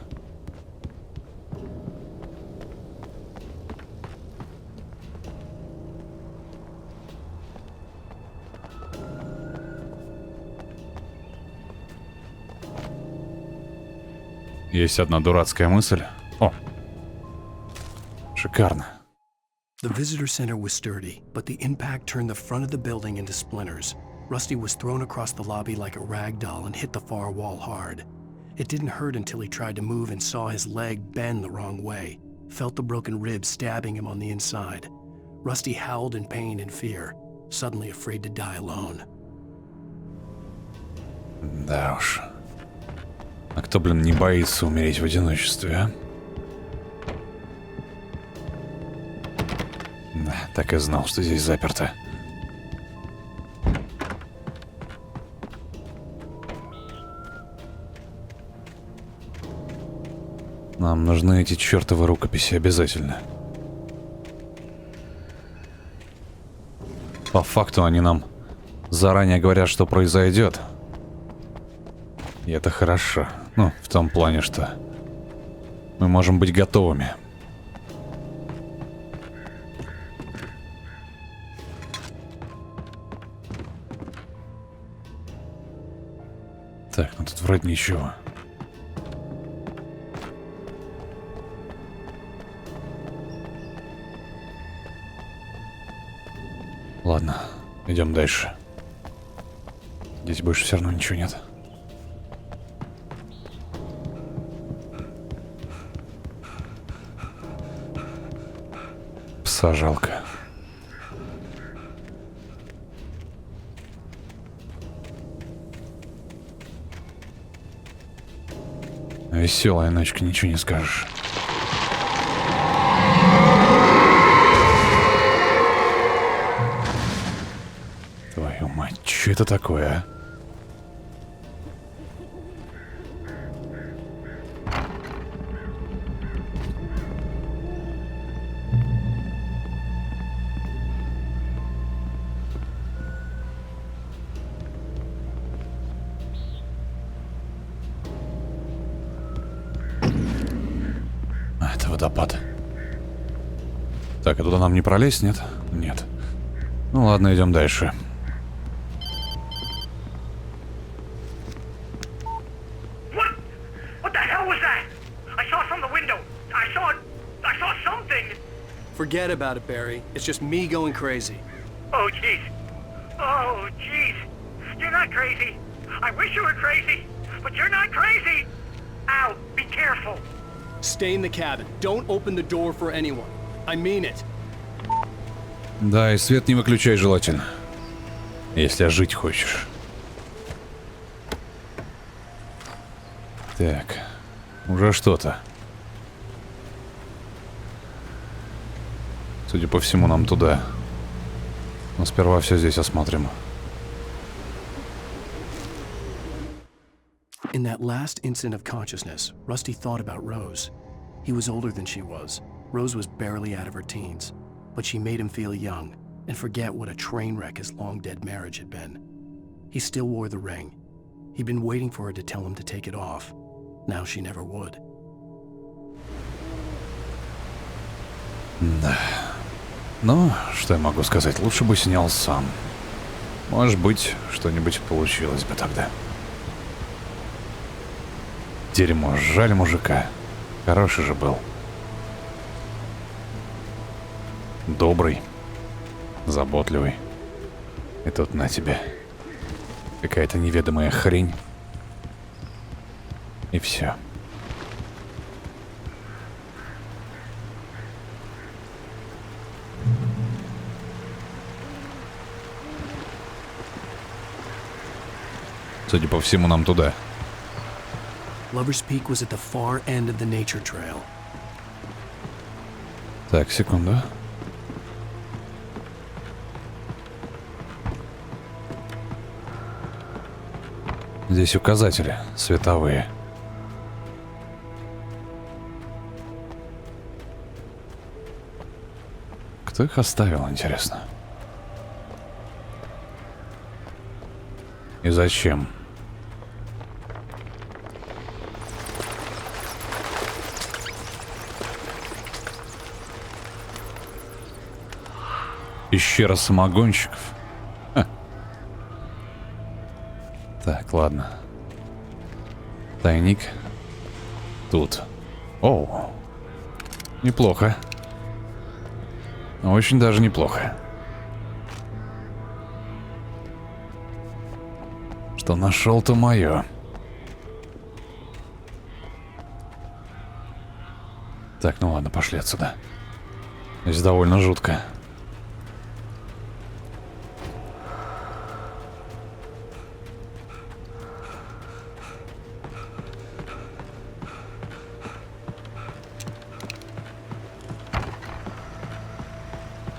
Есть одна дурацкая мысль. О! Шикарно. The visitor center was sturdy, but the impact turned the front of the building into splinters. Rusty was thrown across the lobby like a rag doll and hit the far wall hard. It didn't hurt until he tried to move and saw his leg bend the wrong way, felt the broken ribs stabbing him on the inside. Rusty howled in pain and fear, suddenly afraid to die alone. Да уж. А кто, блин, не боится умереть в одиночестве, а? Да, так и знал, что здесь заперто. Нам нужны эти чертовы рукописи обязательно. По факту они нам заранее говорят, что произойдет. И это хорошо. Ну, в том плане, что мы можем быть готовыми. Так, ну тут вроде ничего. Ладно, идем дальше. Здесь больше все равно ничего нет. Пса жалко. Веселая ночка, ничего не скажешь. это такое, а? Это водопад. Так, а туда нам не пролезть, нет? Нет. Ну ладно, идем дальше. What the hell was that? I saw it from the window. I saw something. Forget about it, Barry. It's just me going crazy. Oh, jeez. Oh, jeez. You're not crazy. I wish you were crazy, but you're not crazy. Ow, be careful. Stay in the cabin. Don't open the door for anyone. I mean it. Да, и свет не выключай желательно. Если жить хочешь. Так, уже что-то. Судя по всему, нам туда. Но сперва все здесь осмотрим. In that last instant of consciousness, Rusty thought about Rose. He was older than she was. Rose was barely out of her teens, but she made him feel young and forget what a train wreck his long-dead marriage had been. He still wore the ring. He'd been waiting for her to tell him to take it off. Now she never would. Да. Ну, что я могу сказать? Лучше бы снял сам. Может быть, что-нибудь получилось бы тогда. Дерьмо, жаль мужика. Хороший же был. Добрый. Заботливый. И тут на тебе. Какая-то неведомая хрень. И все. Судя по всему, нам туда. Lover's Peak was at the far end of the nature trail. Так, секунду. Здесь указатели световые. Кто их оставил, интересно? И зачем? Пещера самогонщиков. Ха. Так, ладно. Тайник. Тут. Оу. Неплохо. Очень даже неплохо. Что нашел, то мое. Так, ну ладно, пошли отсюда. Здесь довольно жутко.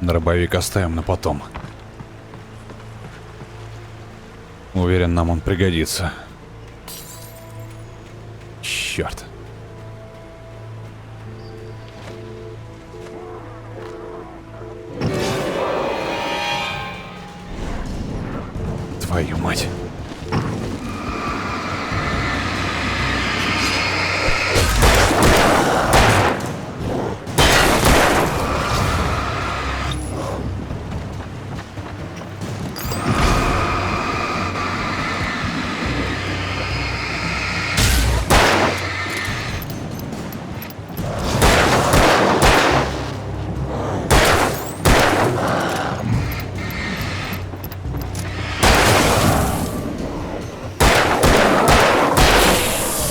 Дробовик оставим на потом. Уверен, нам он пригодится. Черт. Твою мать.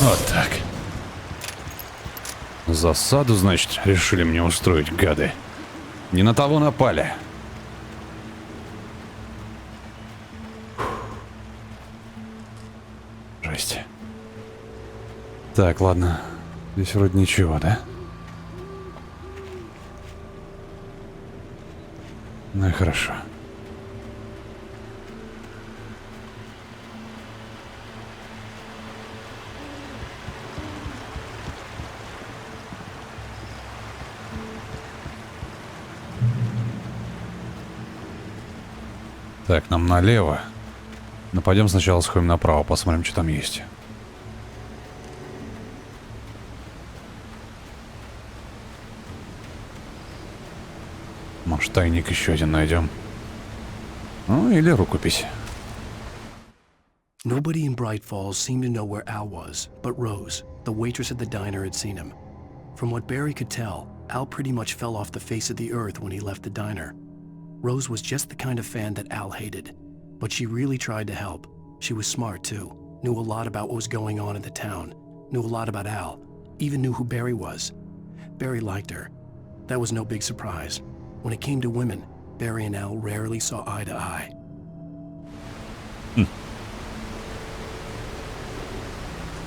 Вот так. Засаду, значит, решили мне устроить, гады. Не на того напали. Жесть. Так, ладно. Здесь вроде ничего, да? Ну и хорошо. Так, нам налево. Но пойдем сначала сходим направо, посмотрим, что там есть. Может, тайник еще один найдем. Ну, или рукопись. Nobody in Bright Falls seemed to know where Al was, but Rose, the waitress at the diner, had seen him. From what Barry could tell, Al pretty much fell off the face of the earth when he left the diner. Rose was just the kind of fan that Al hated, but she really tried to help. She was smart too, knew a lot about what was going on in the town, knew a lot about Al, even knew who Barry was. Barry liked her. That was no big surprise. When it came to women, Barry and Al rarely saw eye to eye.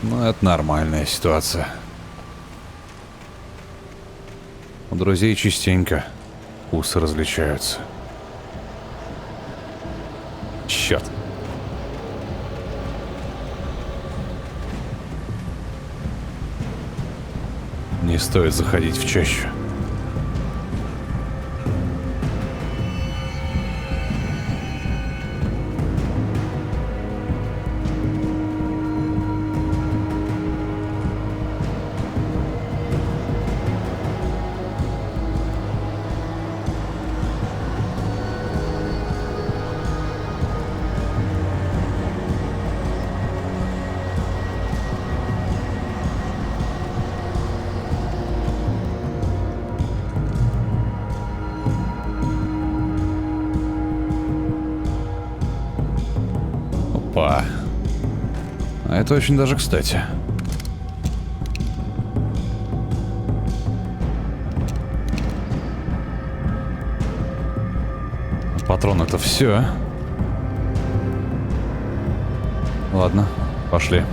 Ну, это нормальная ситуация. У друзей частенько вкусы различаются. Черт. Не стоит заходить в чащу. Опа. А это очень даже кстати. Патрон это все. Ладно, пошли.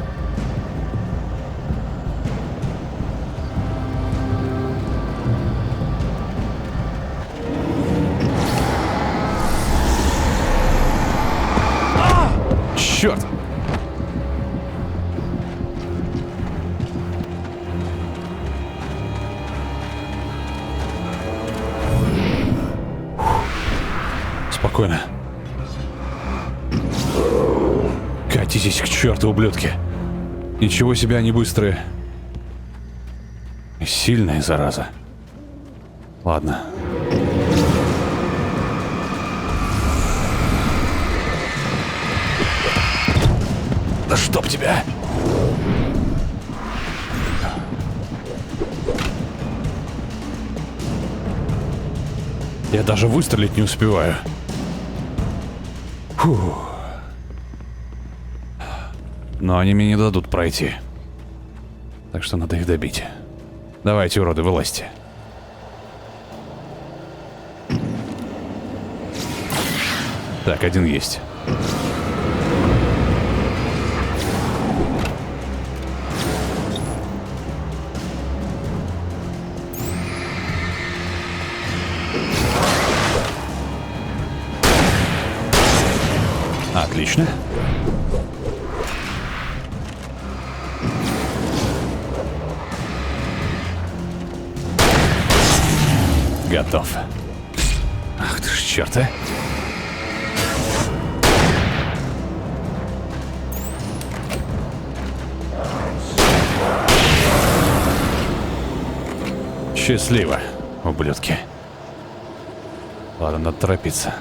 Черт! Спокойно. Катитесь к черту, ублюдки. Ничего себе, они быстрые. Сильная зараза. Ладно. Да чтоб тебя! Я даже выстрелить не успеваю. Фух. Но они мне не дадут пройти. Так что надо их добить. Давайте, уроды, вылазьте. Так, один есть. Отлично. Готов. Ах ты ж черт, а. Счастливо, ублюдки. Ладно, надо торопиться.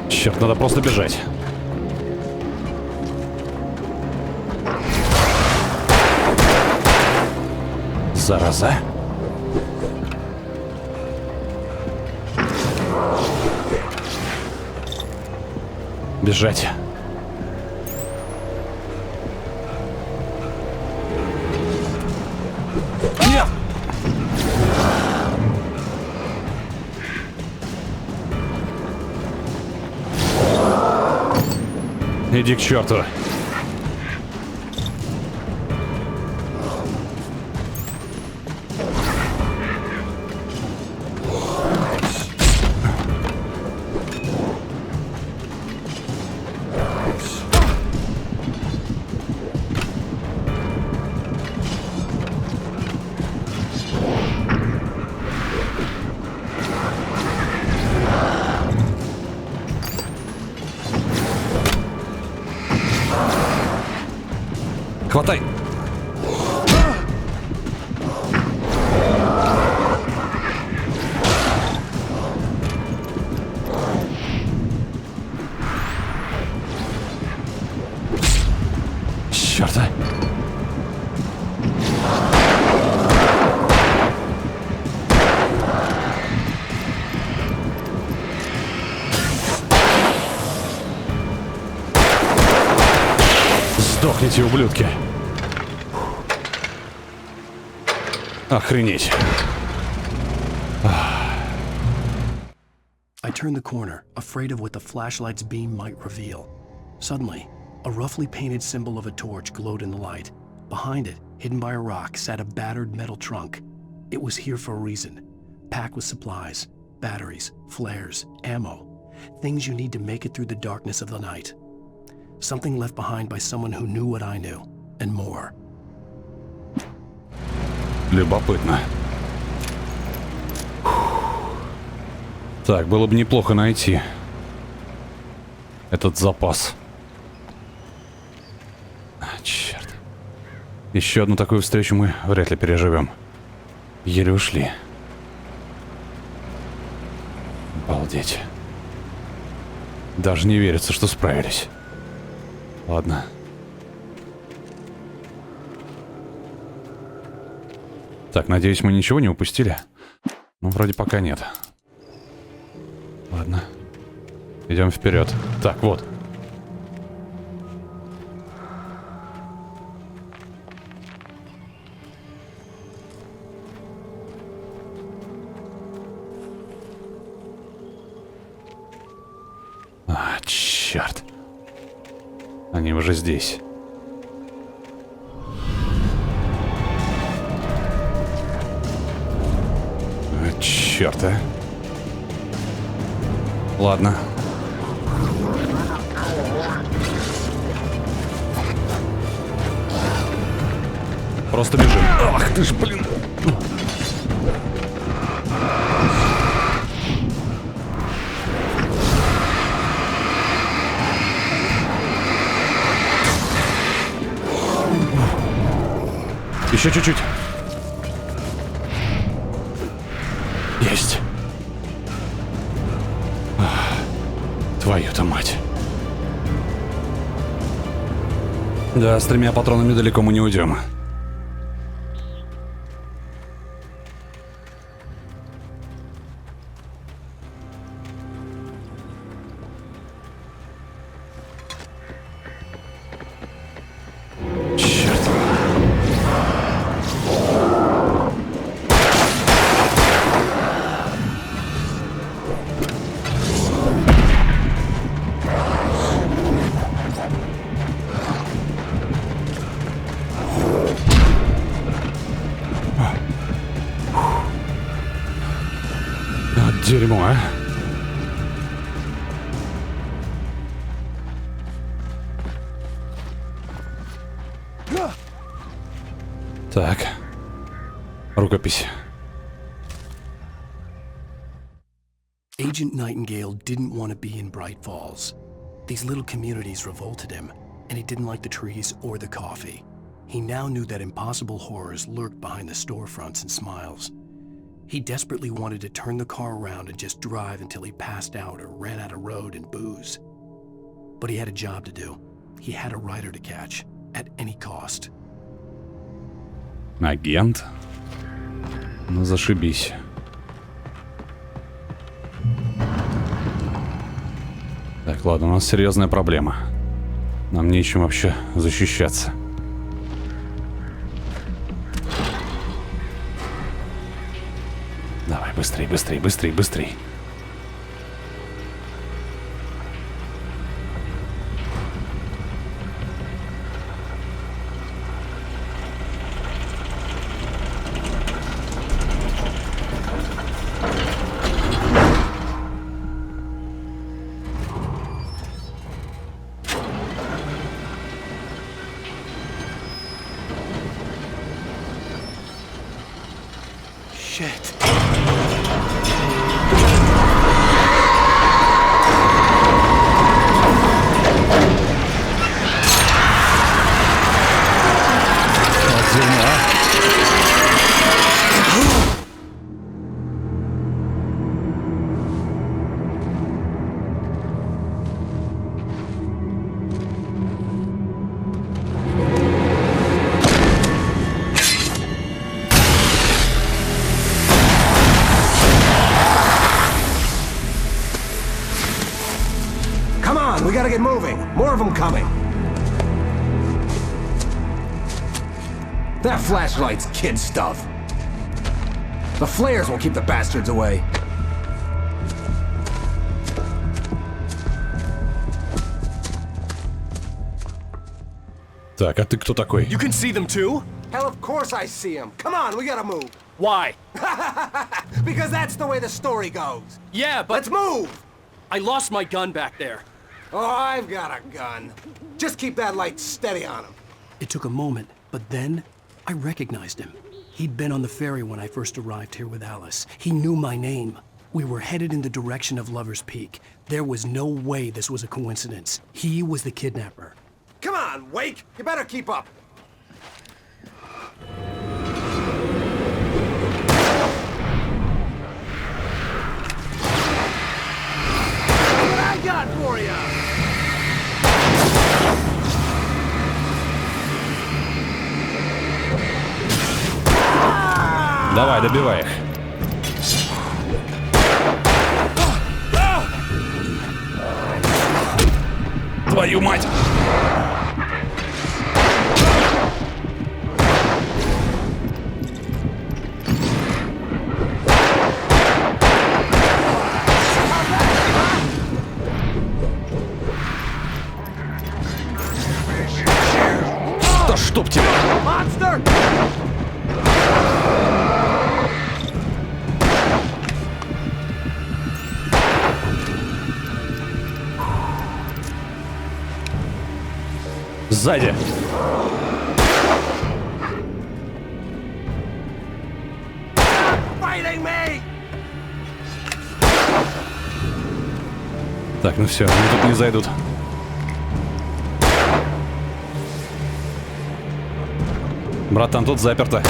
Черт, надо просто бежать. Зараза. Бежать. Нет! Иди к черту. Хватай! Чёрт! Сдохните, ублюдки! Охренеть! I turned the corner, afraid of what the flashlight's beam might reveal. Suddenly, a roughly painted symbol of a torch glowed in the light. Behind it, hidden by a rock, sat a battered metal trunk. It was here for a reason. Packed with supplies, batteries, flares, ammo. Things you need to make it through the darkness of the night. Something left behind by someone who knew what I knew, and more. Любопытно. Так, было бы неплохо найти этот запас. Черт. Еще одну такую встречу мы вряд ли переживем. Еле ушли. Обалдеть. Даже не верится, что справились. Ладно. Так, надеюсь, мы ничего не упустили? Ну, вроде пока нет. Ладно. Идем вперед. Так, вот. А, черт. Они уже здесь. А, черт, а. Ладно. Просто бежим. Ах ты ж, блин. Еще чуть-чуть. Есть. Твою-то мать. Да, с 3 патронами далеко мы не уйдем. Дерьмо, а? Так. Рукопись. Agent Nightingale didn't want to be in Bright Falls. These little communities revolted him, and he didn't like the trees or the coffee. He now knew that impossible horrors lurked behind the storefronts and smiles. He desperately wanted to turn the car around and just drive until he passed out or ran out of road and booze. But he had a job to do. He had a rider to catch, at any cost. Агент? Ну, зашибись. Так, ладно, у нас серьезная проблема. Нам нечем вообще защищаться. Давай, быстрей, быстрей, быстрей, быстрей. Shit. on, we gotta get moving. More of them coming. That flashlight's kid stuff. The flares will keep the bastards away. Так, а ты кто такой? You can see them too? Hell, of course I see them. Come on, we gotta move. Why? Because that's the way the story goes. Yeah, but... Let's move! I lost my gun back there. Oh, I've got a gun. Just keep that light steady on him. It took a moment, but then I recognized him. He'd been on the ferry when I first arrived here with Alice. He knew my name. We were headed in the direction of Lover's Peak. There was no way this was a coincidence. He was the kidnapper. Come on, Wake! You better keep up. What I got for you? Давай, добивай их. Твою мать! Да чтоб тебя! Monster! Сзади! Fighting me! Так, ну все, они тут не зайдут. Братан, тут заперто.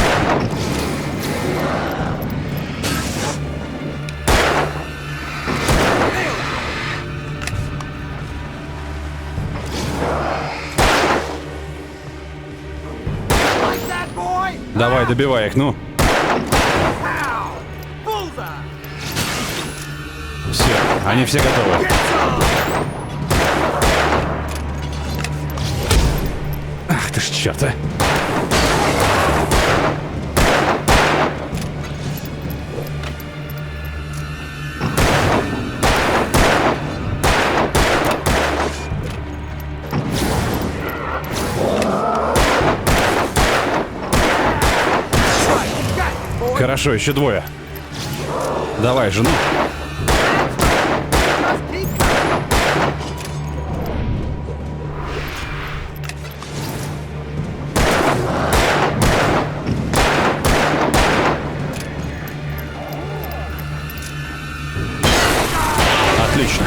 Давай, добивай их, ну. Все, они все готовы. Ах ты ж черт, а. Хорошо, еще двое. Давай, жену. Отлично.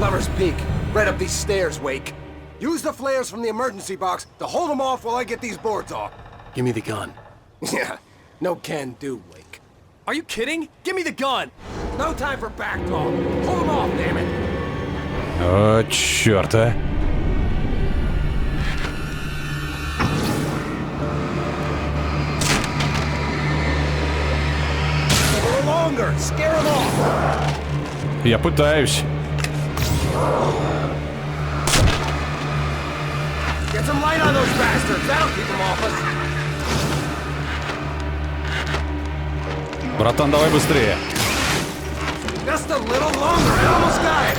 Lover's Peak, right up these stairs, Wake. Use the flares from the emergency box to hold them off while I get these boards off. Give me the gun. Yeah, no can do, Wake. Are you kidding? Give me the gun! No time for back talk. Hold them off, damn it. О, черт, а. A little longer. Scare them off. Я пытаюсь. Get some light on those bastards. That'll keep them off us. Братан, давай быстрее. Just a little longer. I almost got it.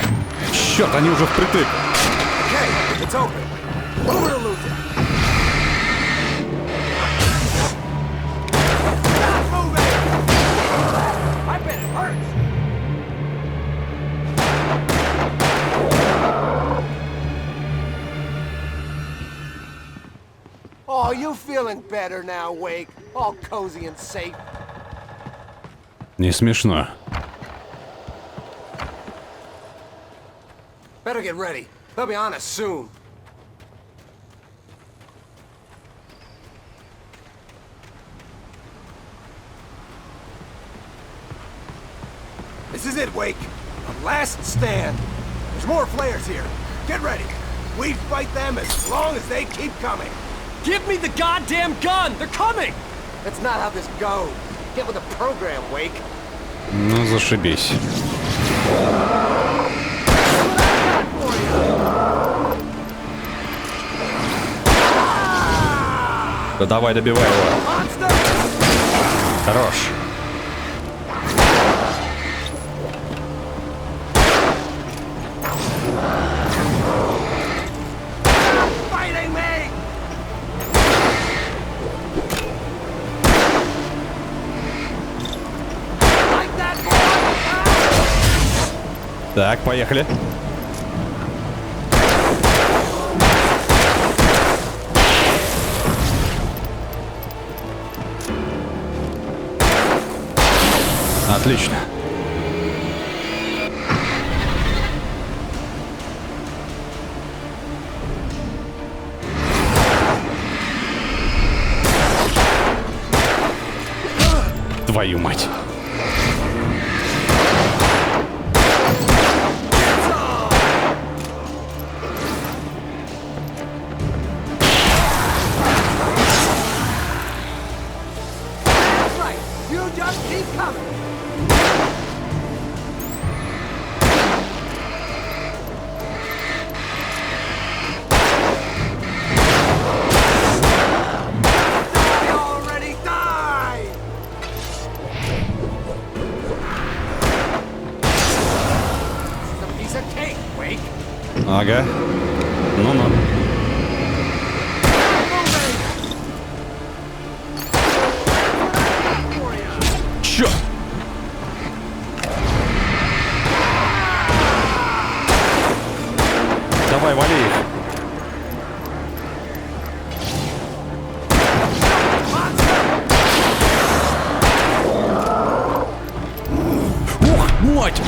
Черт, они уже впритык. Okay, it's open. Over to Luther. Not moving. I bet it hurts. Oh, you feeling better now, Wake? All cozy and safe. Не смешно. Better get ready. They'll be on us soon. This is it, Wake. A last stand. There's more flares here. Get ready. We fight them as long as they keep coming. Give me the goddamn gun! They're coming! That's not how this goes. Get with the program, Wake. Ну, зашибись. Да давай, добивай его. Хорош. Так, поехали. Отлично. Твою мать. Ага. Ну-ну. Чё? Давай, вали их. Ух, мать!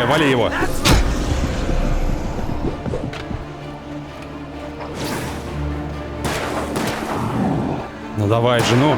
Вали его. Ну давай, жену.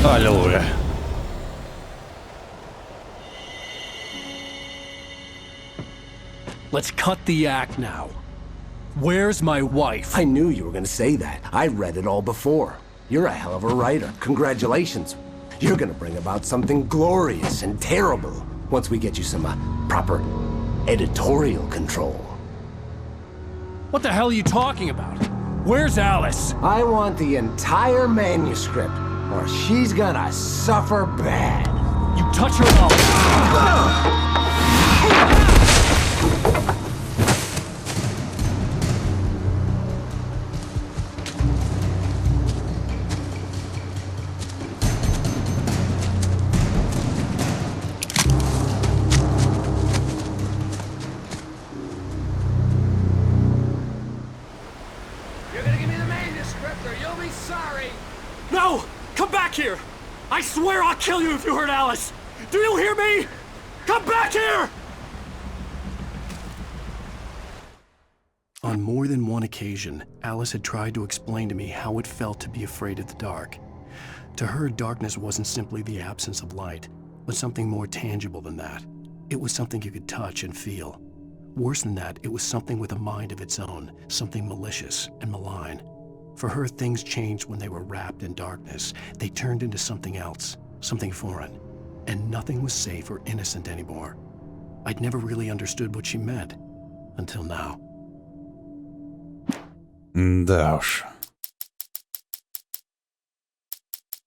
Аллилуйя. Let's cut the act now. Where's my wife? I knew you were gonna say that. I read it all before. You're a hell of a writer. Congratulations. You're gonna bring about something glorious and terrible once we get you some proper editorial control. What the hell are you talking about? Where's Alice? I want the entire manuscript, or she's gonna suffer bad. You touch her mouth. No! Come back here! I swear I'll kill you if you hurt Alice! Do you hear me? Come back here! On more than one occasion, Alice had tried to explain to me how it felt to be afraid of the dark. To her, darkness wasn't simply the absence of light, but something more tangible than that. It was something you could touch and feel. Worse than that, it was something with a mind of its own, something malicious and malign. For her, things changed when they were wrapped in darkness. They turned into something else, something foreign. And nothing was safe or innocent anymore. I'd never really understood what she meant, until now. Да уж.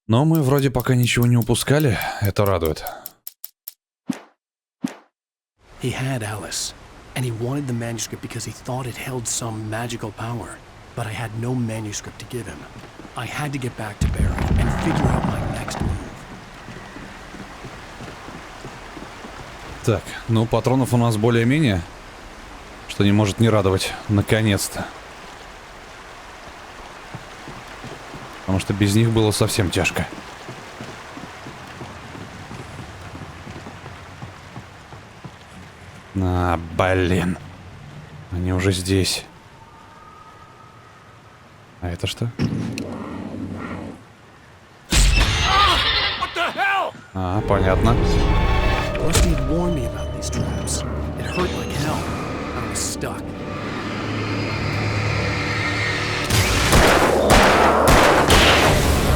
Но мы вроде пока ничего не упускали, это радует. He had Alice, and he wanted the manuscript because he thought it held some magical power. But I had no manuscript to give him. I had to get back to Barry and figure out my next move. Так, ну патронов у нас более-менее, что не может не радовать, наконец-то. Потому что без них было совсем тяжко. А, блин. Они уже здесь. А это что? А, понятно. Rusty had warned me about these traps. It hurt like hell. I was stuck.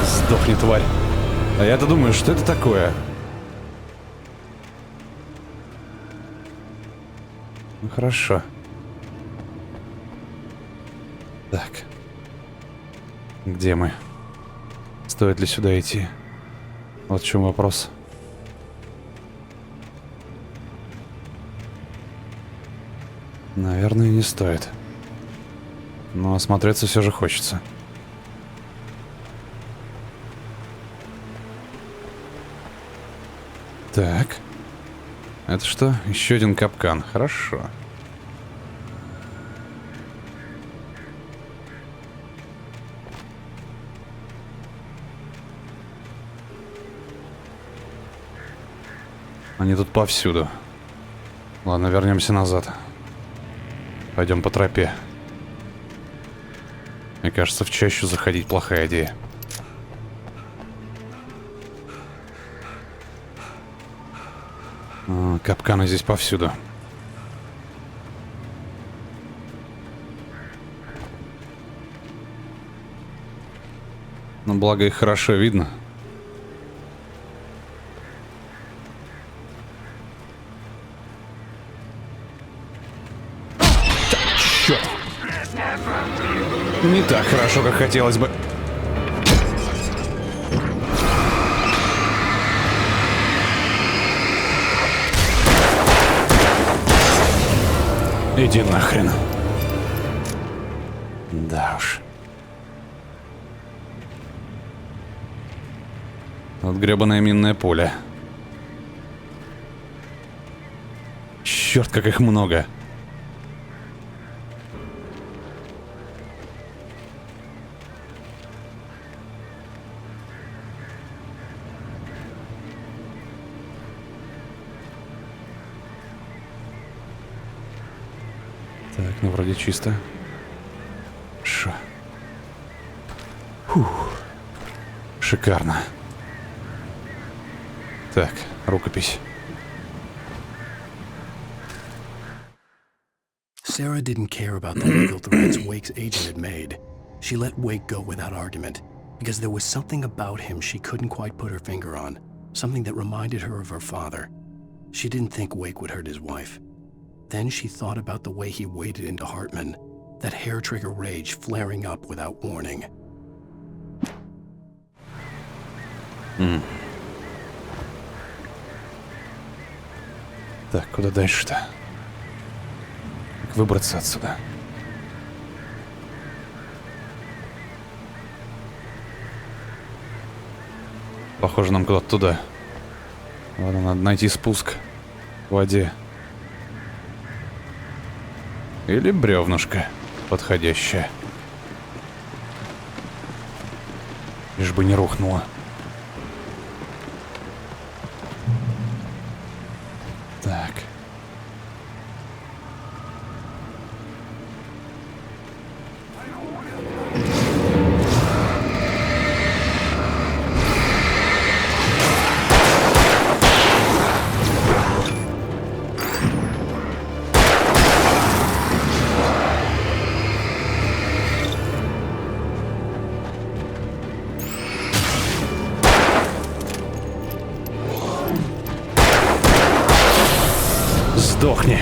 Сдохни, тварь. А я-то думаю, что это такое? Ну хорошо. Так. Где мы? Стоит ли сюда идти? Вот в чем вопрос. Наверное, не стоит. Но осмотреться все же хочется. Так. Это что? Еще один капкан. Хорошо. Они тут повсюду. Ладно, вернемся назад. Пойдем по тропе. Мне кажется, в чащу заходить плохая идея. Капканы здесь повсюду. Но благо их хорошо видно. Черт! Не так хорошо, как хотелось бы. Иди нахрен. Да уж. Вот гребаное минное поле. Черт, как их много. Так, ну вроде чисто. Шо. Фух. Шикарно. Так, рукопись. Sarah didn't care about the legal threats Wake's agent had made. She let Wake go without argument, because there was something about him she couldn't quite put her finger on. Something that reminded her of her father. She didn't think Wake would hurt his wife. Then she thought about the way he waded into Hartman, that hair-trigger rage flaring up without warning. Так, куда дальше-то? Как выбраться отсюда? Похоже, нам куда-то туда. Ладно, надо найти спуск к воде. Или бревнышко подходящее. Лишь бы не рухнуло. Так. Сдохни.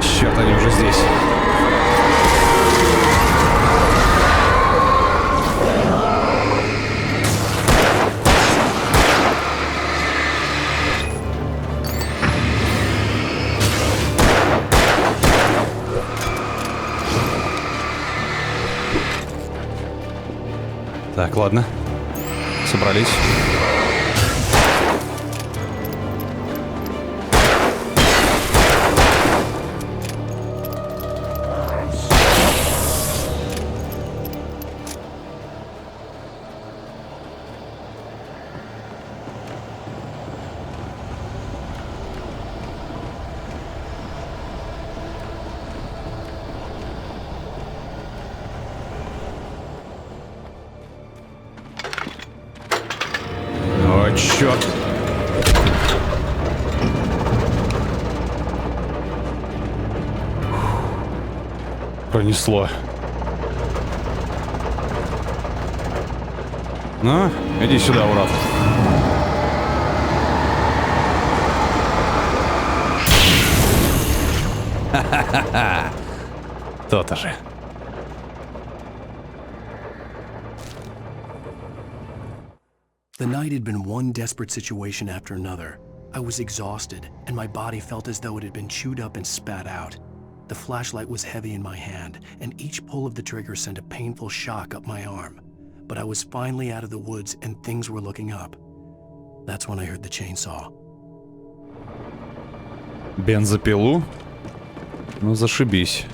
Черт, они уже здесь. Так, ладно. Собрались. черт. Пронесло. Ну, иди сюда, урод. Ха-ха-ха. То-то же. The night had been one desperate situation after another. I was exhausted, and my body felt as though it had been chewed up and spat out. The flashlight was heavy in my hand, and each pull of the trigger sent a painful shock up my arm. But I was finally out of the woods, and things were looking up. That's when I heard the chainsaw. Бензопилу? Ну, зашибись.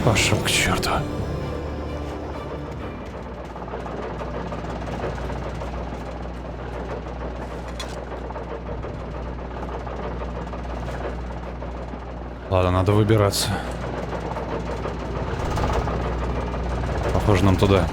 Пошел к черту. Ладно, надо выбираться. Похоже, нам туда.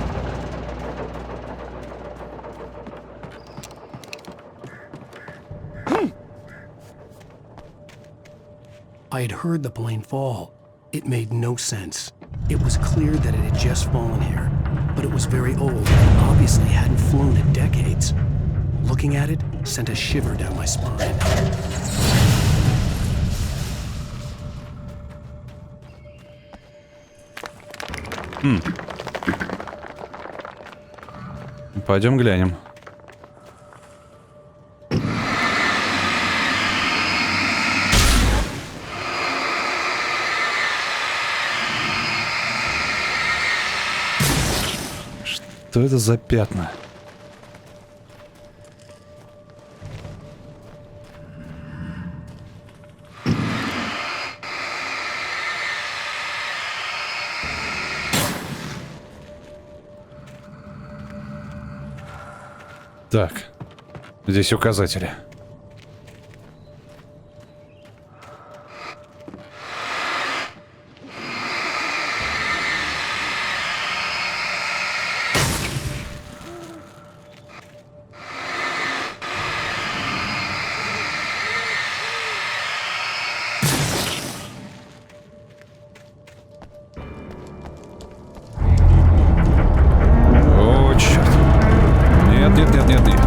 I had heard the plane fall. It made no sense. It was clear that it had just fallen here, but it was very old and obviously hadn't flown in decades. Looking at it sent a shiver down my spine. Пойдем глянем. Что это за пятна? Так, здесь указатели. О, черт. Нет, нет, нет, нет, нет.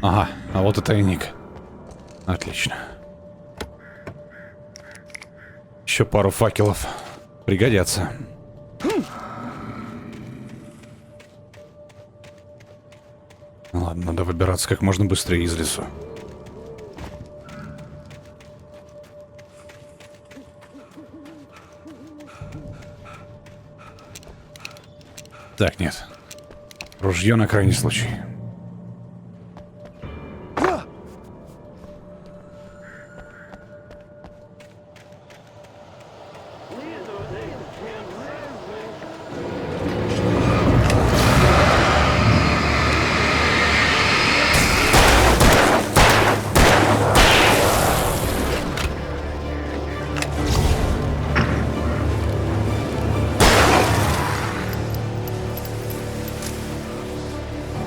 Ага, а вот и тайник. Отлично. Еще пару факелов. Пригодятся. Ладно, надо выбираться как можно быстрее из лесу. Так, нет. Ружье на крайний случай.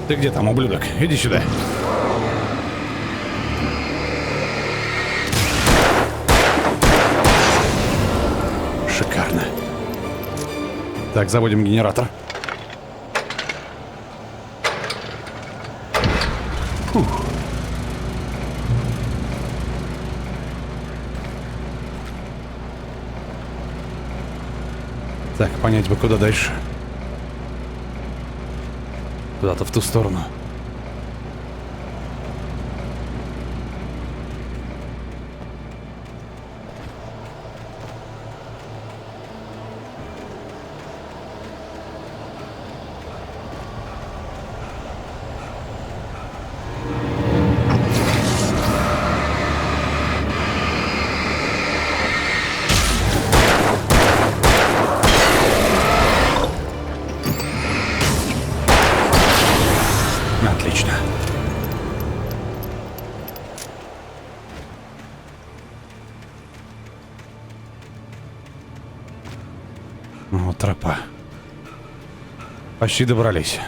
Ты где там, ублюдок? Иди сюда. Шикарно. Так, заводим генератор. Фух. Так, понять бы, куда дальше. Куда-то в ту сторону. Вот тропа. Почти добрались.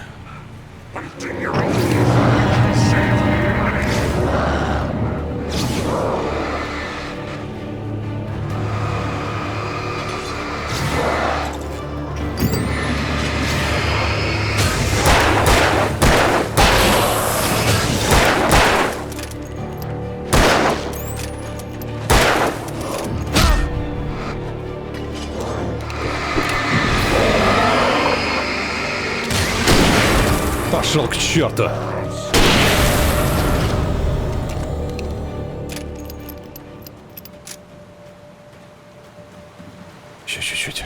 Пошел к черту! Еще чуть-чуть.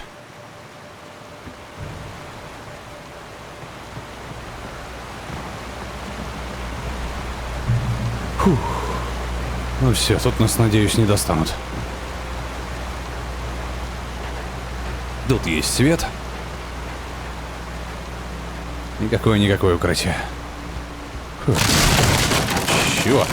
Фух. Ну все, тут нас, надеюсь, не достанут. Тут есть свет. Никакое укрытие. Фух. Чё?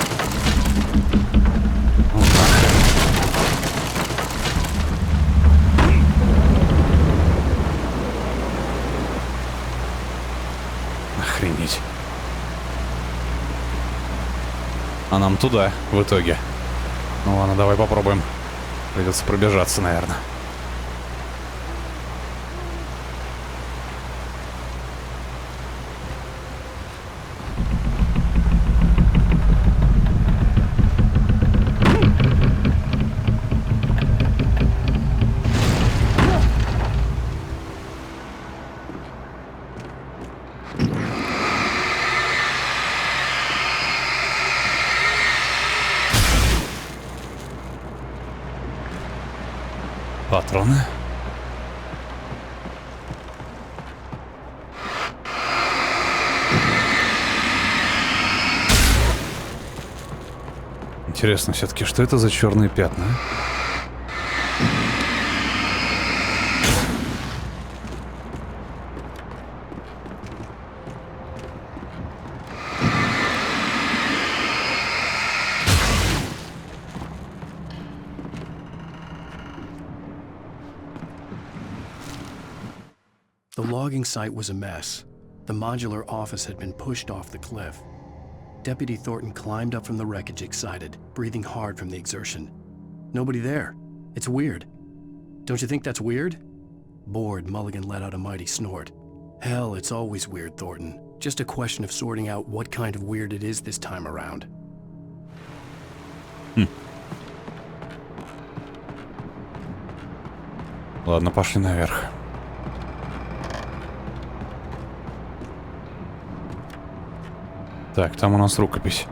Охренеть. А нам туда, в итоге. Ну ладно, давай попробуем. Придется пробежаться, наверное. Патроны. Интересно все-таки, что это за черные пятна? The logging site was a mess. The modular office had been pushed off the cliff. Deputy Thornton climbed up from the wreckage excited, breathing hard from the exertion. Nobody there. It's weird. Don't you think that's weird? Bored, Mulligan let out a mighty snort. Hell, it's always weird, Thornton. Just a question of sorting out what kind of weird it is this time around. Ладно, пошли наверх. Так, там у нас рукопись.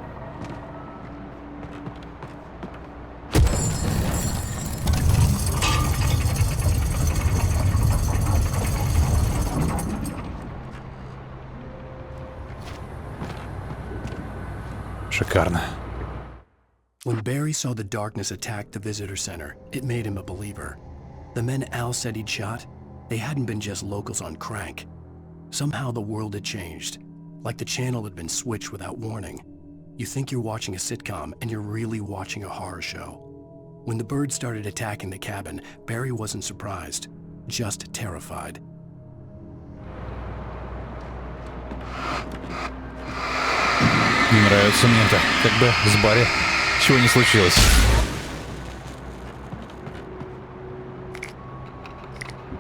Шикарно. When Barry saw the darkness attack the visitor center, it made him a believer. The men Al said he'd shot, they hadn't been just locals on crank. Somehow the world had changed. Like the channel had been switched without warning. You think you're watching a sitcom, and you're really watching a horror show. When the birds started attacking the cabin, Barry wasn't surprised, just terrified. Не нравится мне это. Как бы с Барри чего не случилось.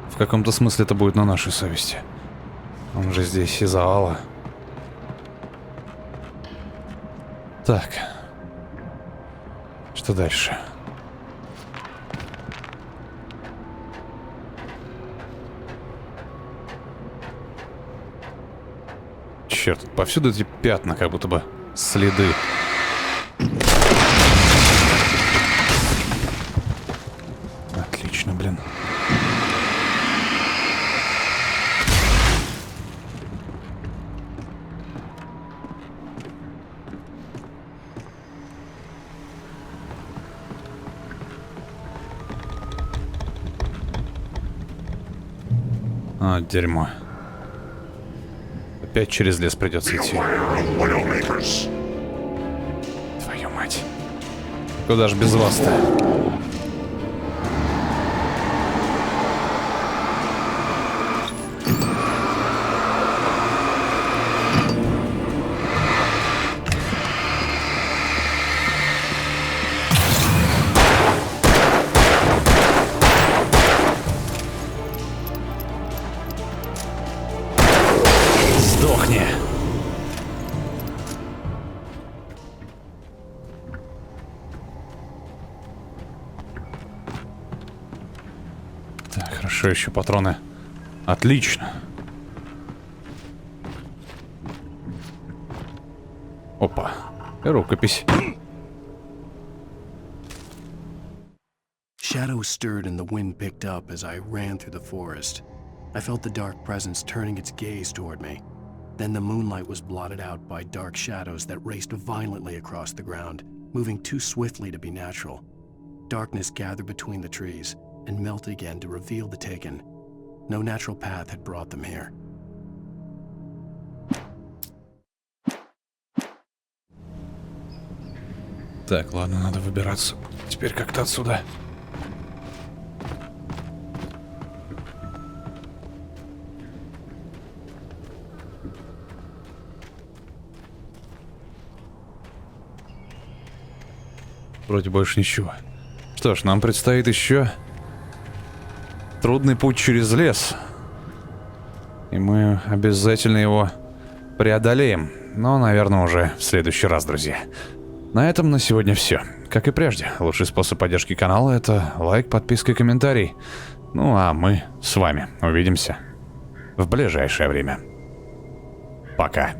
В каком-то смысле это будет на нашей совести. Он же здесь из-за Алла. Так. Что дальше? Черт, повсюду эти пятна, как будто бы следы. Отлично, блин. А, дерьмо. Опять через лес придется идти. Твою мать. Куда ж без вас-то? Так, хорошо, еще патроны. Отлично. Опа. Рукопись. Shadows stirred and the wind picked up as I ran through the forest. I felt the dark presence turning its gaze toward me. Then the moonlight was blotted out by dark shadows that raced violently across the ground, moving too swiftly to be natural. Darkness gathered between the trees and melted again to reveal the Taken. No natural path had brought them here. Так, ладно, надо выбираться. Теперь как-то отсюда. Вроде больше ничего. Что ж, нам предстоит еще трудный путь через лес. И мы обязательно его преодолеем. Но, наверное, уже в следующий раз, друзья. На этом на сегодня все. Как и прежде, лучший способ поддержки канала — это лайк, подписка и комментарий. Ну а мы с вами увидимся в ближайшее время. Пока.